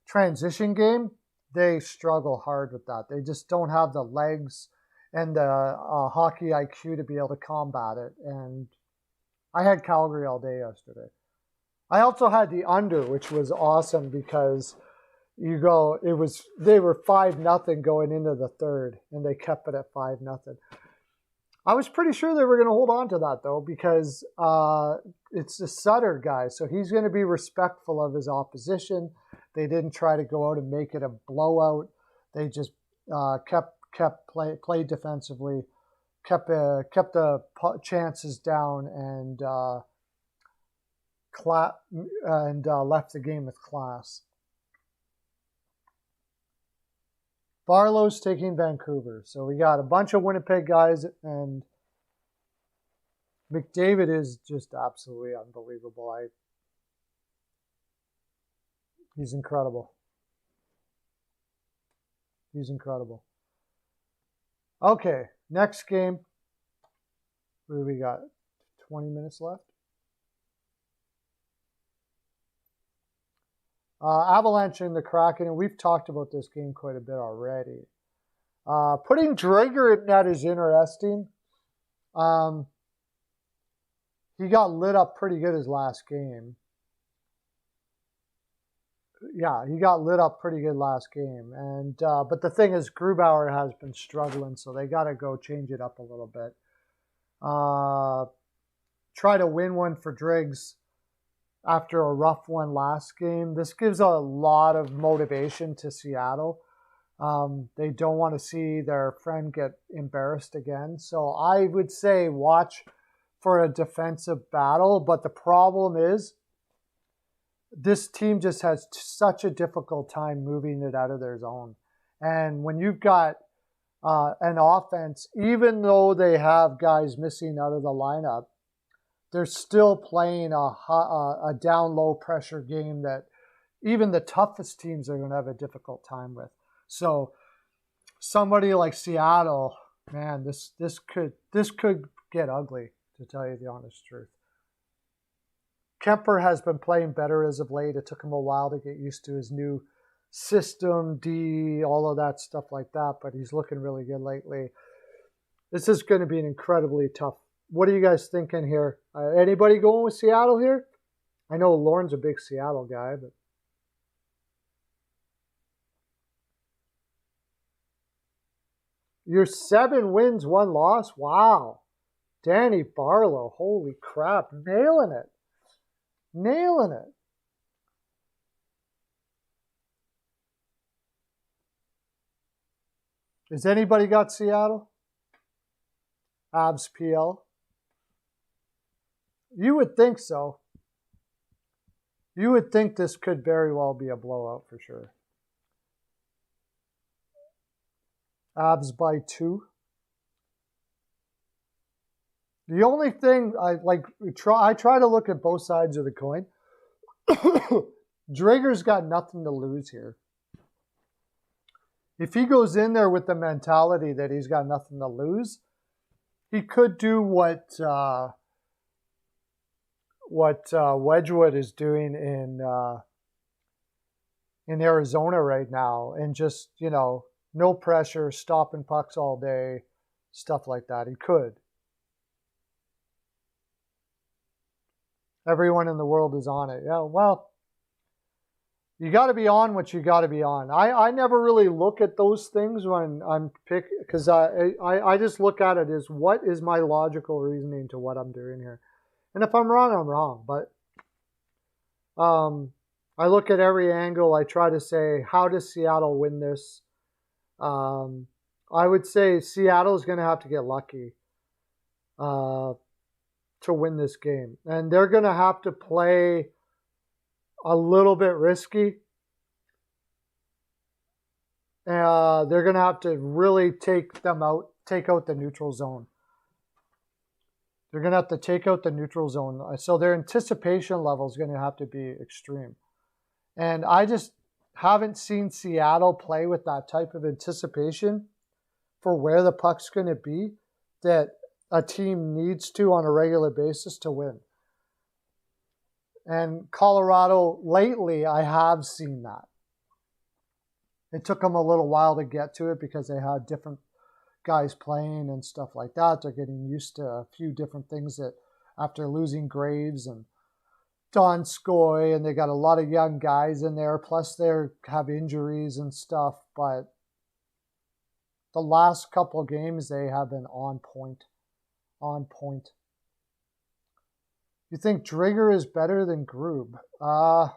transition game, they struggle hard with that. They just don't have the legs and the hockey IQ to be able to combat it. And I had Calgary all day yesterday. I also had the under, which was awesome because they were 5-0 going into the third, and they kept it at 5-0. I was pretty sure they were going to hold on to that, though, because it's the Sutter guy, so he's going to be respectful of his opposition. They didn't try to go out and make it a blowout. They just played defensively, kept the chances down, and left the game with class. Barlow's taking Vancouver. So we got a bunch of Winnipeg guys, and McDavid is just absolutely unbelievable. He's incredible. He's incredible. Okay, next game. What do we got? 20 minutes left. Avalanche and the Kraken, and we've talked about this game quite a bit already. Putting Drager in net is interesting. He got lit up pretty good his last game. Yeah, he got lit up pretty good last game. And but the thing is, Grubauer has been struggling, so they got to go change it up a little bit. Try to win one for Driggs after a rough one last game. This gives a lot of motivation to Seattle. They don't want to see their friend get embarrassed again. So I would say watch for a defensive battle. But the problem is this team just has such a difficult time moving it out of their zone. And when you've got an offense, even though they have guys missing out of the lineup, they're still playing a down low pressure game that even the toughest teams are going to have a difficult time with. So somebody like Seattle, man, this could get ugly, to tell you the honest truth. Kemper has been playing better as of late. It took him a while to get used to his new system, D, all of that stuff like that, but he's looking really good lately. This is going to be an incredibly tough. What are you guys thinking here? Anybody going with Seattle here? I know Lauren's a big Seattle guy, but you're 7 wins, 1 loss. Wow. Danny Barlow, holy crap, nailing it. Nailing it. Has anybody got Seattle? Abs PL? You would think so. You would think this could very well be a blowout for sure. Abs by 2. The only thing I try to look at both sides of the coin. Drager's got nothing to lose here. If he goes in there with the mentality that he's got nothing to lose, he could do what Wedgwood is doing in Arizona right now, and just, you know, no pressure, stopping pucks all day, stuff like that. He could. Everyone in the world is on it. Yeah, well, you got to be on what you got to be on. I never really look at those things when I'm picking, because I just look at it as what is my logical reasoning to what I'm doing here. And if I'm wrong, I'm wrong. But I look at every angle. I try to say, how does Seattle win this? I would say Seattle is going to have to get lucky to win this game. And they're going to have to play a little bit risky. They're going to have to really take out the neutral zone. They're going to have to take out the neutral zone. So their anticipation level is going to have to be extreme. And I just haven't seen Seattle play with that type of anticipation for where the puck's going to be that a team needs to on a regular basis to win. And Colorado, lately, I have seen that. It took them a little while to get to it because they had different guys playing and stuff like that. They're getting used to a few different things that after losing Graves and Donskoy, and they got a lot of young guys in there, plus they have injuries and stuff. But the last couple of games, they have been on point. On point. You think Drigger is better than Grub? We'll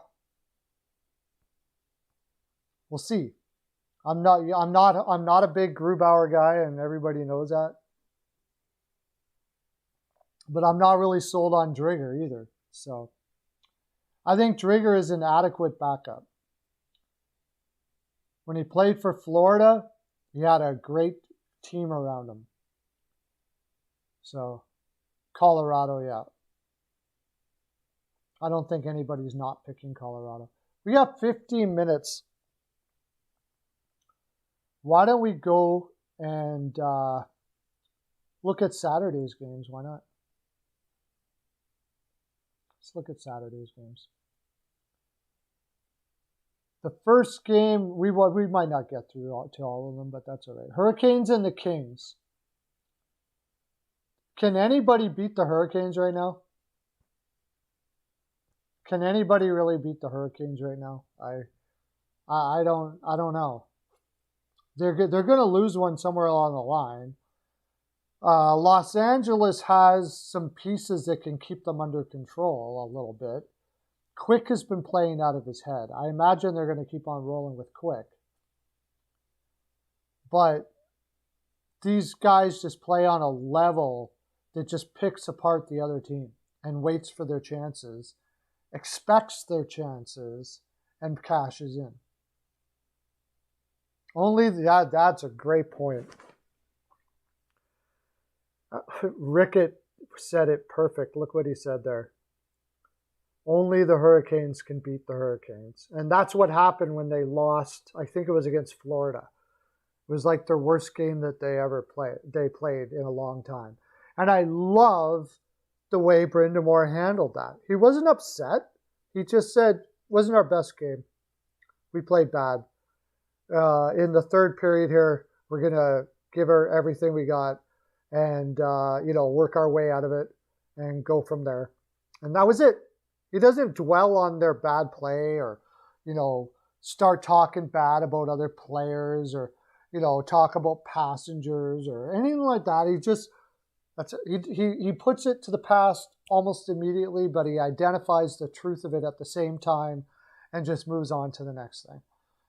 see. I'm not a big Grubauer guy, and everybody knows that. But I'm not really sold on Drigger either. So I think Drigger is an adequate backup. When he played for Florida, he had a great team around him. So Colorado, yeah. I don't think anybody's not picking Colorado. We have 15 minutes. Why don't we go and look at Saturday's games? Why not? Let's look at Saturday's games. The first game, we might not get through to all of them, but that's all right. Hurricanes and the Kings. Can anybody beat the Hurricanes right now? Can anybody really beat the Hurricanes right now? I don't know. They're going to lose one somewhere along the line. Los Angeles has some pieces that can keep them under control a little bit. Quick has been playing out of his head. I imagine they're going to keep on rolling with Quick. But these guys just play on a level that just picks apart the other team and waits for their chances, expects their chances, and cashes in. That's a great point. Rickett said it perfect. Look what he said there. Only the Hurricanes can beat the Hurricanes. And that's what happened when they lost, I think it was against Florida. It was like their worst game that they played in a long time. And I love the way Brendan Moore handled that. He wasn't upset. He just said, wasn't our best game. We played bad. In the third period here, we're going to give her everything we got and, work our way out of it and go from there. And that was it. He doesn't dwell on their bad play or, start talking bad about other players or, talk about passengers or anything like that. He puts it to the past almost immediately, but he identifies the truth of it at the same time and just moves on to the next thing.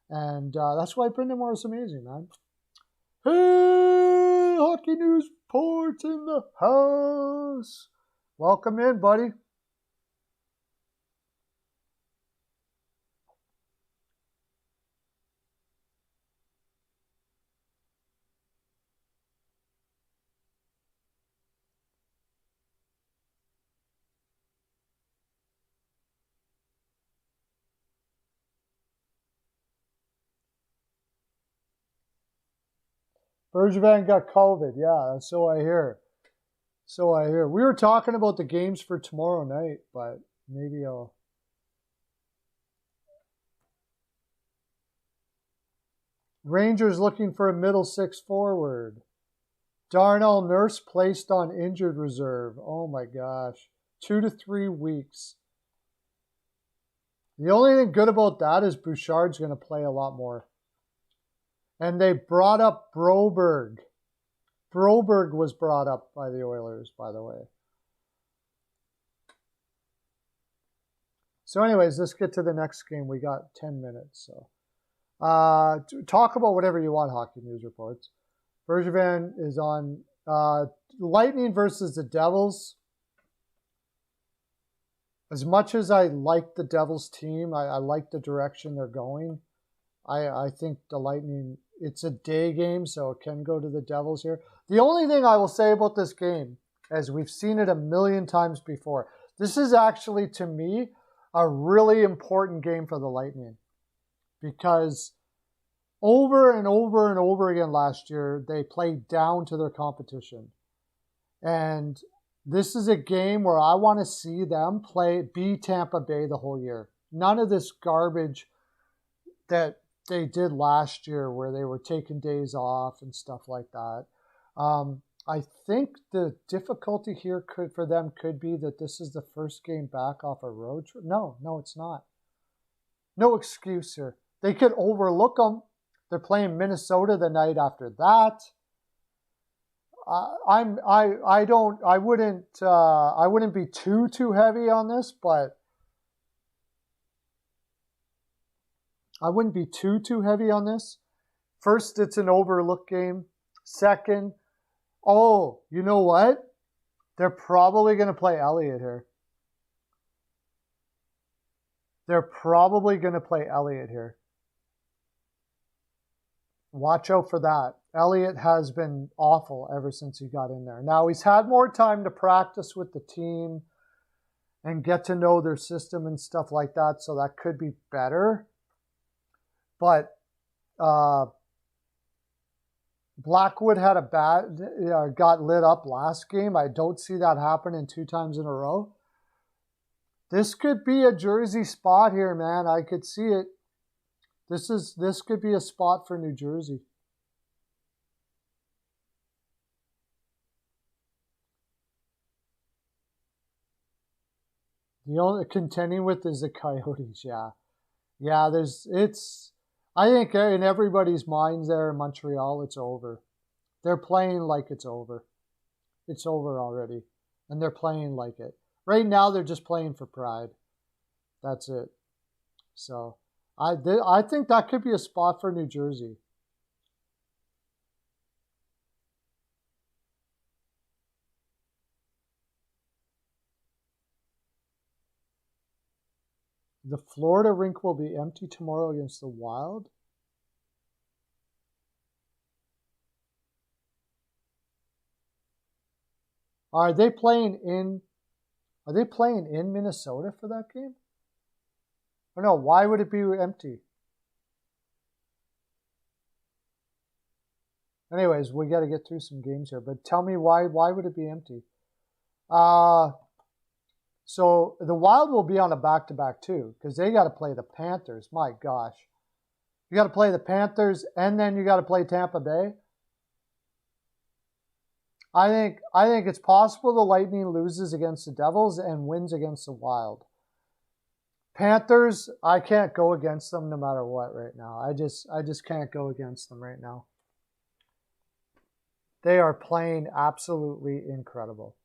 And that's why Brendan Moore is amazing, man. Hey, Hockey News Report in the house. Welcome in, buddy. Bergevin got COVID. Yeah, so I hear. We were talking about the games for tomorrow night, but maybe I'll... Rangers looking for a middle six forward. Darnell Nurse placed on injured reserve. Oh my gosh. 2 to 3 weeks. The only thing good about that is Bouchard's going to play a lot more. And they brought up Broberg. Broberg was brought up by the Oilers, by the way. So anyways, let's get to the next game. We got 10 minutes. So talk about whatever you want, Hockey News Reports. Bergevin is on Lightning versus the Devils. As much as I like the Devils team, I like the direction they're going. I think the Lightning, it's a day game, so it can go to the Devils here. The only thing I will say about this game, as we've seen it a million times before, this is actually, to me, a really important game for the Lightning. Because over and over and over again last year, they played down to their competition. And this is a game where I want to see them be Tampa Bay the whole year. None of this garbage that they did last year where they were taking days off and stuff like that. I think the difficulty here for them could be that this is the first game back off a road trip. No, it's not. No excuse here. They could overlook them. They're playing Minnesota the night after that. I wouldn't be too heavy on this, but I wouldn't be too heavy on this. First, it's an overlook game. Second, you know what? They're probably going to play Elliott here. Watch out for that. Elliott has been awful ever since he got in there. Now, he's had more time to practice with the team and get to know their system and stuff like that, so that could be better. But Blackwood had got lit up last game. I don't see that happening 2 times in a row. This could be a Jersey spot here, man. I could see it. This could be a spot for New Jersey. The only contending with is the Coyotes, yeah. Yeah, I think in everybody's minds there in Montreal, it's over. They're playing like it's over. It's over already. And they're playing like it. Right now, they're just playing for pride. That's it. So, I think that could be a spot for New Jersey. The Florida rink will be empty tomorrow against the Wild. Are they playing in Minnesota for that game? Or no, why would it be empty? Anyways, we got to get through some games here, but tell me why would it be empty? So the Wild will be on a back-to-back too, because they got to play the Panthers. My gosh. You got to play the Panthers, and then you got to play Tampa Bay. I think it's possible the Lightning loses against the Devils and wins against the Wild. Panthers, I can't go against them no matter what right now. I just can't go against them right now. They are playing absolutely incredible.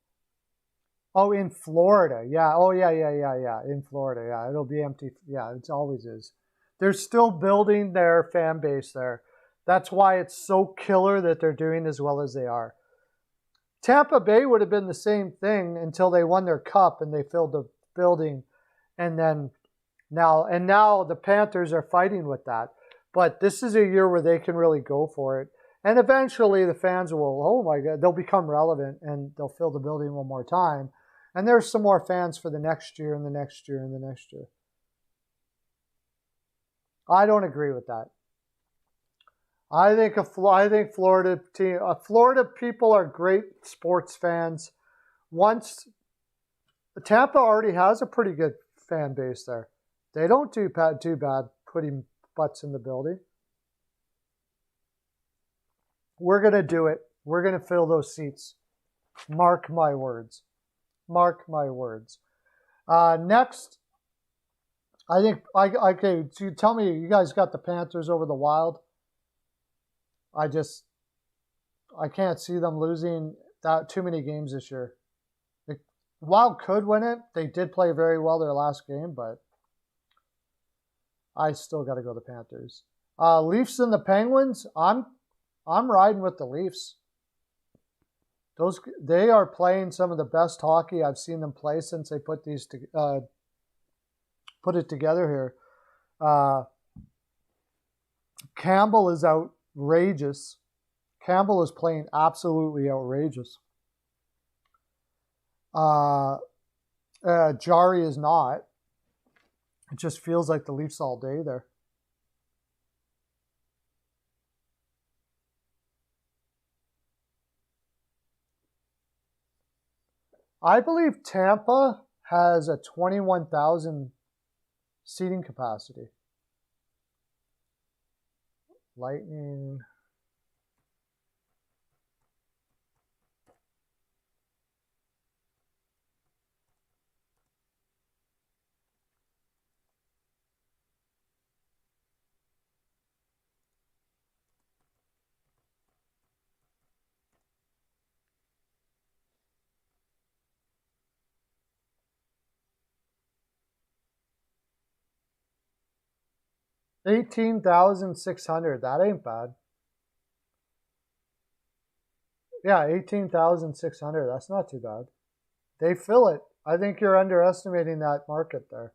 Oh, in Florida. Yeah. Oh, yeah. In Florida. Yeah. It'll be empty. Yeah, it always is. They're still building their fan base there. That's why it's so killer that they're doing as well as they are. Tampa Bay would have been the same thing until they won their cup and they filled the building. And then now the Panthers are fighting with that. But this is a year where they can really go for it. And eventually the fans will, oh my God, they'll become relevant and they'll fill the building one more time. And there's some more fans for the next year and the next year and the next year. I don't agree with that. I think Florida team, Florida people are great sports fans. Once Tampa already has a pretty good fan base there. They don't do too bad putting butts in the building. We're going to do it. We're going to fill those seats. Mark my words. Mark my words. Next, I think, okay, so you tell me you guys got the Panthers over the Wild. I can't see them losing that too many games this year. The Wild could win it. They did play very well their last game, but I still got to go the Panthers. Leafs and the Penguins, I'm riding with the Leafs. They are playing some of the best hockey I've seen them play since they put it together here. Campbell is outrageous. Campbell is playing absolutely outrageous. Jari is not. It just feels like the Leafs all day there. I believe Tampa has a 21,000 seating capacity. Lightning. $18,600. That ain't bad. Yeah, $18,600. That's not too bad. They fill it. I think you're underestimating that market there.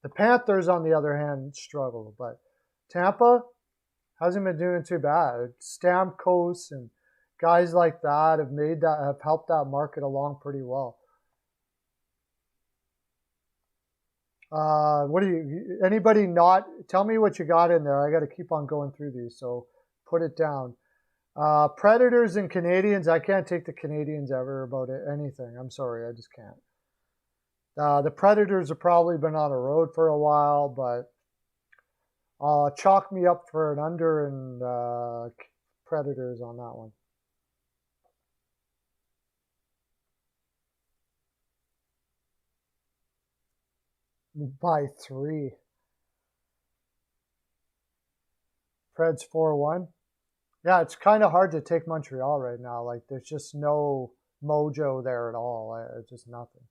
The Panthers, on the other hand, struggle, but Tampa hasn't been doing too bad. Stamkos and guys like that have helped that market along pretty well. Anybody not, tell me what you got in there. I got to keep on going through these, so put it down. Predators and Canadians, I can't take the Canadians ever about anything. I'm sorry, I just can't. The Predators have probably been on a road for a while, but chalk me up for an under and Predators on that one. By 3. Preds 4-1. Yeah, it's kind of hard to take Montreal right now. Like, there's just no mojo there at all. It's just nothing.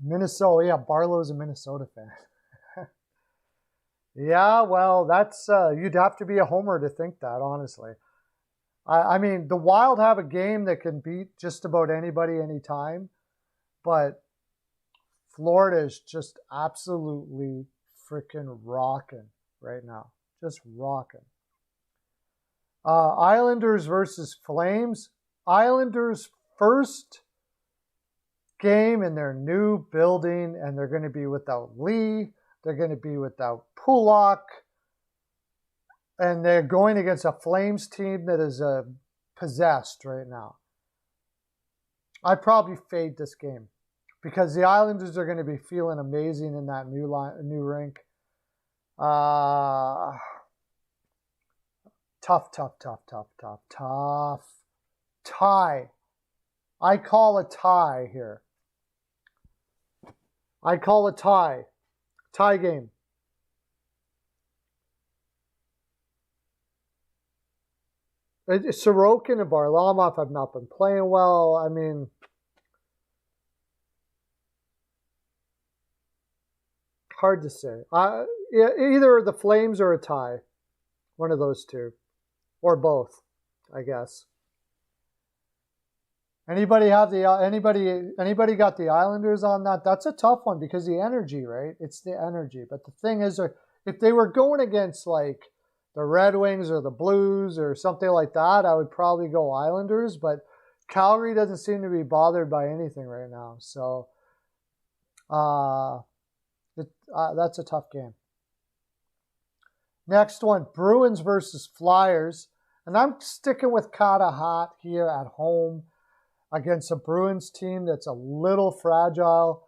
Minnesota, yeah, Barlow's a Minnesota fan. Yeah, well, that's you'd have to be a homer to think that, honestly. I mean, the Wild have a game that can beat just about anybody anytime, but Florida is just absolutely freaking rocking right now. Just rocking. Islanders versus Flames. Islanders' first game in their new building, and they're going to be without Lee. They're going to be without Pulock. And they're going against a Flames team that is a possessed right now. I'd probably fade this game because the Islanders are going to be feeling amazing in that new rink. Tough. Tie. I call a tie here. I call a tie. Tie game. Sorokin and Varlamov have not been playing well. I mean, hard to say. Either the Flames or a tie. One of those two. Or both, I guess. Anybody got the Islanders on that? That's a tough one because the energy, right? It's the energy. But the thing is, if they were going against like the Red Wings or the Blues or something like that, I would probably go Islanders. But Calgary doesn't seem to be bothered by anything right now. So that's a tough game. Next one, Bruins versus Flyers. And I'm sticking with Kata Hot here at home against a Bruins team that's a little fragile.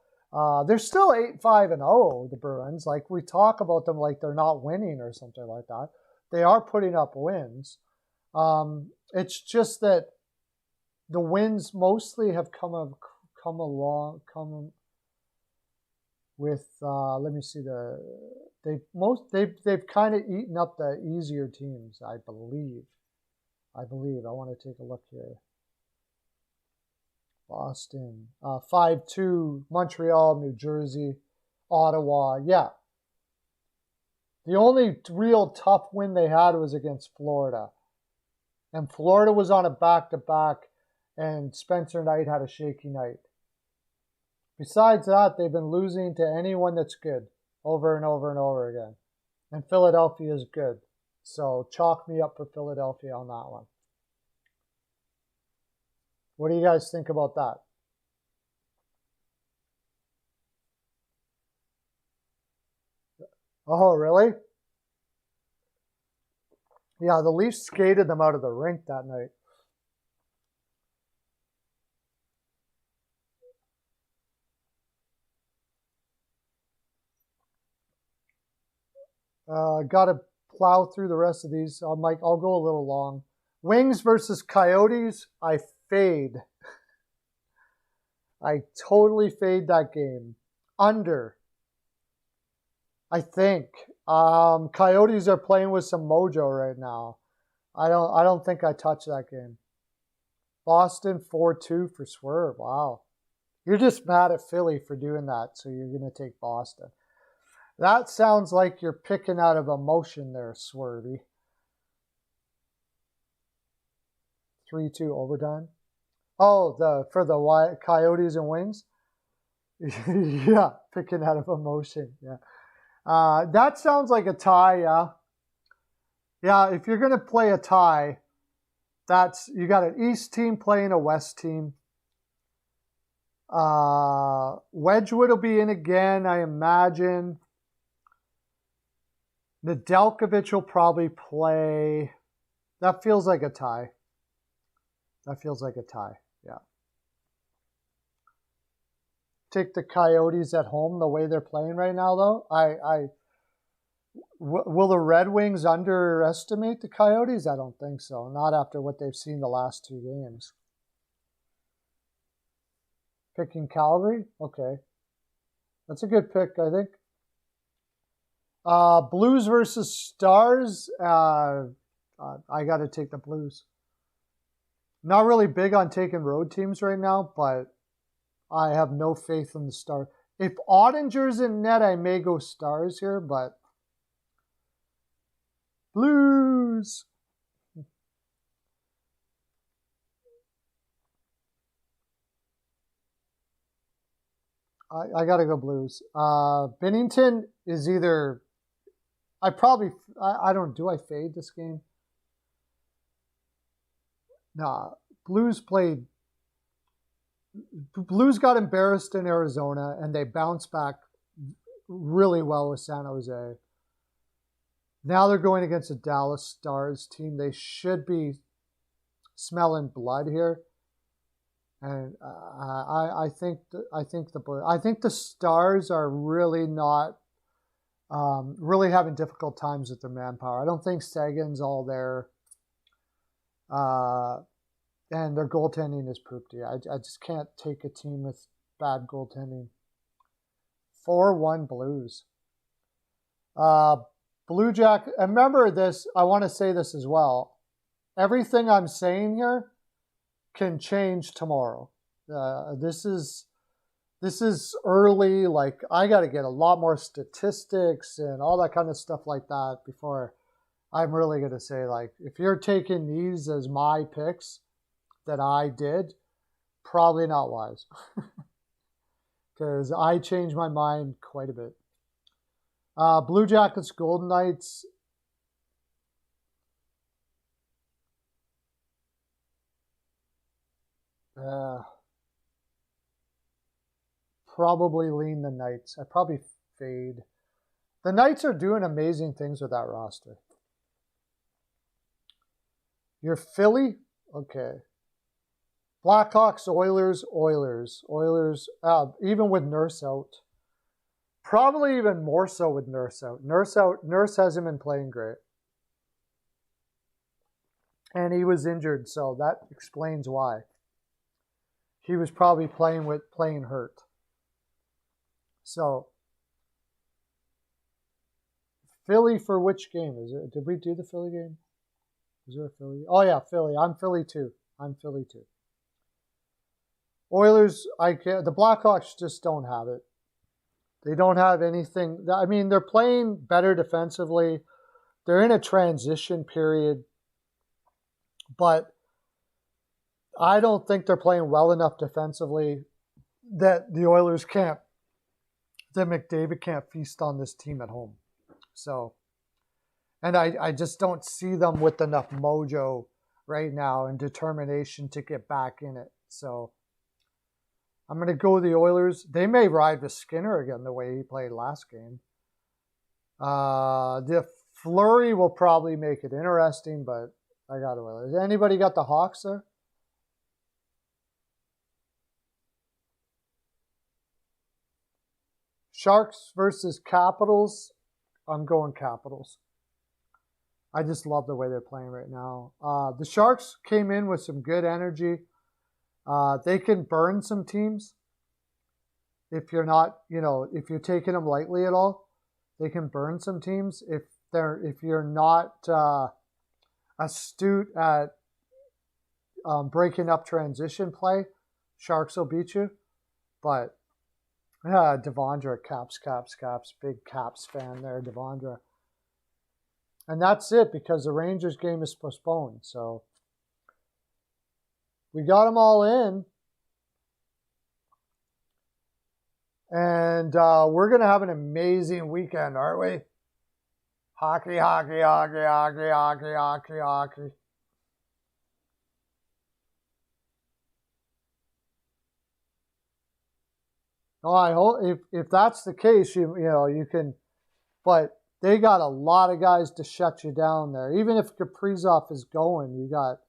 They're still 8-5-0, the Bruins. Like, we talk about them like they're not winning or something like that. They are putting up wins. It's just that the wins mostly have come with let me see, they've kind of eaten up the easier teams, I believe. I want to take a look here. Boston, 5-2, Montreal, New Jersey, Ottawa. Yeah. The only real tough win they had was against Florida. And Florida was on a back-to-back, and Spencer Knight had a shaky night. Besides that, they've been losing to anyone that's good over and over and over again. And Philadelphia is good. So chalk me up for Philadelphia on that one. What do you guys think about that? Oh, really? Yeah, the Leafs skated them out of the rink that night. Got to plow through the rest of these. I'll go a little long. Wings versus Coyotes. I fade. I totally fade that game. Under. I think. Coyotes are playing with some mojo right now. I don't think I touch that game. Boston 4-2 for Swerve. Wow. You're just mad at Philly for doing that, so you're going to take Boston. That sounds like you're picking out of emotion there, Swervy. 3-2 overtime. Oh, for the Coyotes and Wings? Yeah, picking out of emotion. Yeah. That sounds like a tie, yeah. Yeah, if you're going to play a tie, you got an East team playing a West team. Wedgwood will be in again, I imagine. Nedeljkovic will probably play. That feels like a tie. Yeah. Take the Coyotes at home the way they're playing right now, though. Will the Red Wings underestimate the Coyotes? I don't think so. Not after what they've seen the last two games. Picking Calgary? Okay. That's a good pick, I think. Blues versus Stars. I got to take the Blues. Not really big on taking road teams right now, but I have no faith in the Stars. If Ottinger's in net, I may go Stars here, but Blues. I got to go Blues. Binnington is either... I don't... Do I fade this game? Nah. Blues got embarrassed in Arizona, and they bounced back really well with San Jose. Now they're going against a Dallas Stars team. They should be smelling blood here. And I think the Stars are really not really having difficult times with their manpower. I don't think Sagan's all there, and their goaltending is poopy. I just can't take a team with bad goaltending. 4-1 Blues. Blue Jack. And remember this. I want to say this as well. Everything I'm saying here can change tomorrow. This is early. Like, I got to get a lot more statistics and all that kind of stuff like that before I'm really going to say, like, if you're taking these as my picks that I did, probably not wise. Because I changed my mind quite a bit. Blue Jackets, Golden Knights. Probably lean the Knights. I probably fade. The Knights are doing amazing things with that roster. You're Philly? Okay. Blackhawks, Oilers. Even with Nurse out. Probably even more so with Nurse out. Nurse hasn't been playing great. And he was injured, so that explains why. He was probably playing hurt. So, Philly for which game? Did we do the Philly game? Is there a Philly? Oh yeah, Philly. I'm Philly too. Oilers, the Blackhawks just don't have it. They don't have anything. I mean, they're playing better defensively. They're in a transition period. But I don't think they're playing well enough defensively that the Oilers can't, that McDavid can't feast on this team at home. So, and I just don't see them with enough mojo right now and determination to get back in it. So, I'm going to go with the Oilers. They may ride with Skinner again the way he played last game. The flurry will probably make it interesting, but I got Oilers. Anybody got the Hawks there? Sharks versus Capitals. I'm going Capitals. I just love the way they're playing right now. The Sharks came in with some good energy. They can burn some teams if you're not, if you're taking them lightly at all. They can burn some teams if you're not astute at breaking up transition play. Sharks will beat you, but Devondra, Caps, big Caps fan there, Devondra. And that's it because the Rangers game is postponed. So we got them all in. And we're going to have an amazing weekend, aren't we? Hockey. Oh, I hope if that's the case, you can, but they got a lot of guys to shut you down there. Even if Kaprizov is going, you got,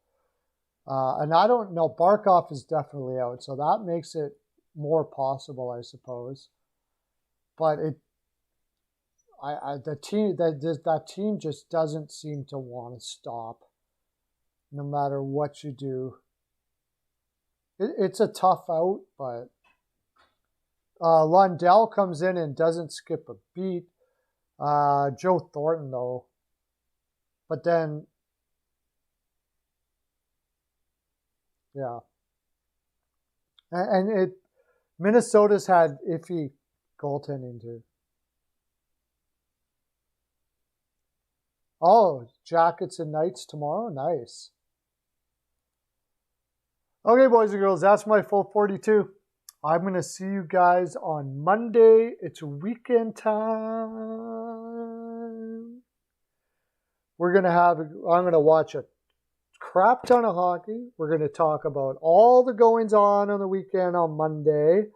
and I don't know, Barkov is definitely out, so that makes it more possible, I suppose. But that team just doesn't seem to want to stop, no matter what you do. It's a tough out, but Lundell comes in and doesn't skip a beat. Joe Thornton, though. But then, yeah. And Minnesota's had iffy goaltending, too. Oh, Jackets and Knights tomorrow? Nice. Okay, boys and girls, that's my full 42. I'm going to see you guys on Monday. It's weekend time. I'm going to watch a crap ton of hockey. We're going to talk about all the goings on the weekend on Monday.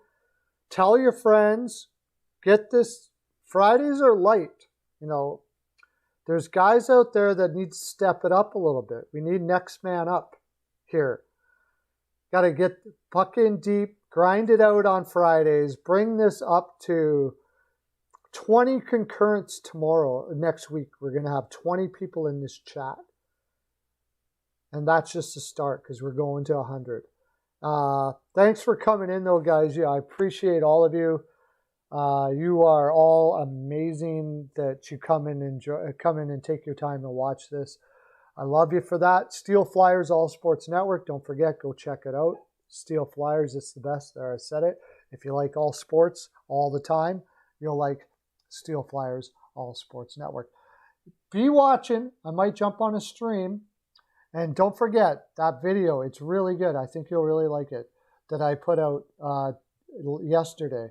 Tell your friends. Get this. Fridays are light. There's guys out there that need to step it up a little bit. We need next man up. here. Got to get puck in deep, grind it out on Fridays, bring this up to 20 concurrents next week. We're going to have 20 people in this chat. And that's just a start because we're going to 100. Thanks for coming in, though, guys. Yeah, I appreciate all of you. You are all amazing that you come in and take your time to watch this. I love you for that. Steel Flyers All Sports Network. Don't forget, go check it out. Steel Flyers, it's the best. There, I said it. If you like all sports all the time, you'll like Steel Flyers All Sports Network. Be watching. I might jump on a stream. And don't forget that video. It's really good. I think you'll really like it, that I put out yesterday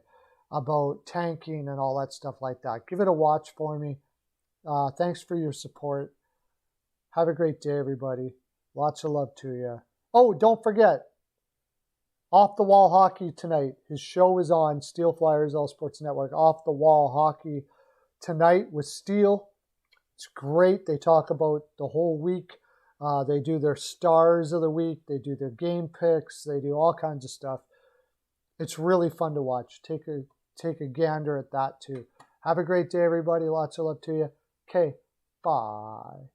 about tanking and all that stuff like that. Give it a watch for me. Thanks for your support. Have a great day, everybody. Lots of love to you. Oh, don't forget, Off the Wall Hockey tonight. His show is on Steel Flyers All Sports Network. Off the Wall Hockey tonight with Steel. It's great. They talk about the whole week. They do their stars of the week. They do their game picks. They do all kinds of stuff. It's really fun to watch. Take a gander at that too. Have a great day, everybody. Lots of love to you. Okay, bye.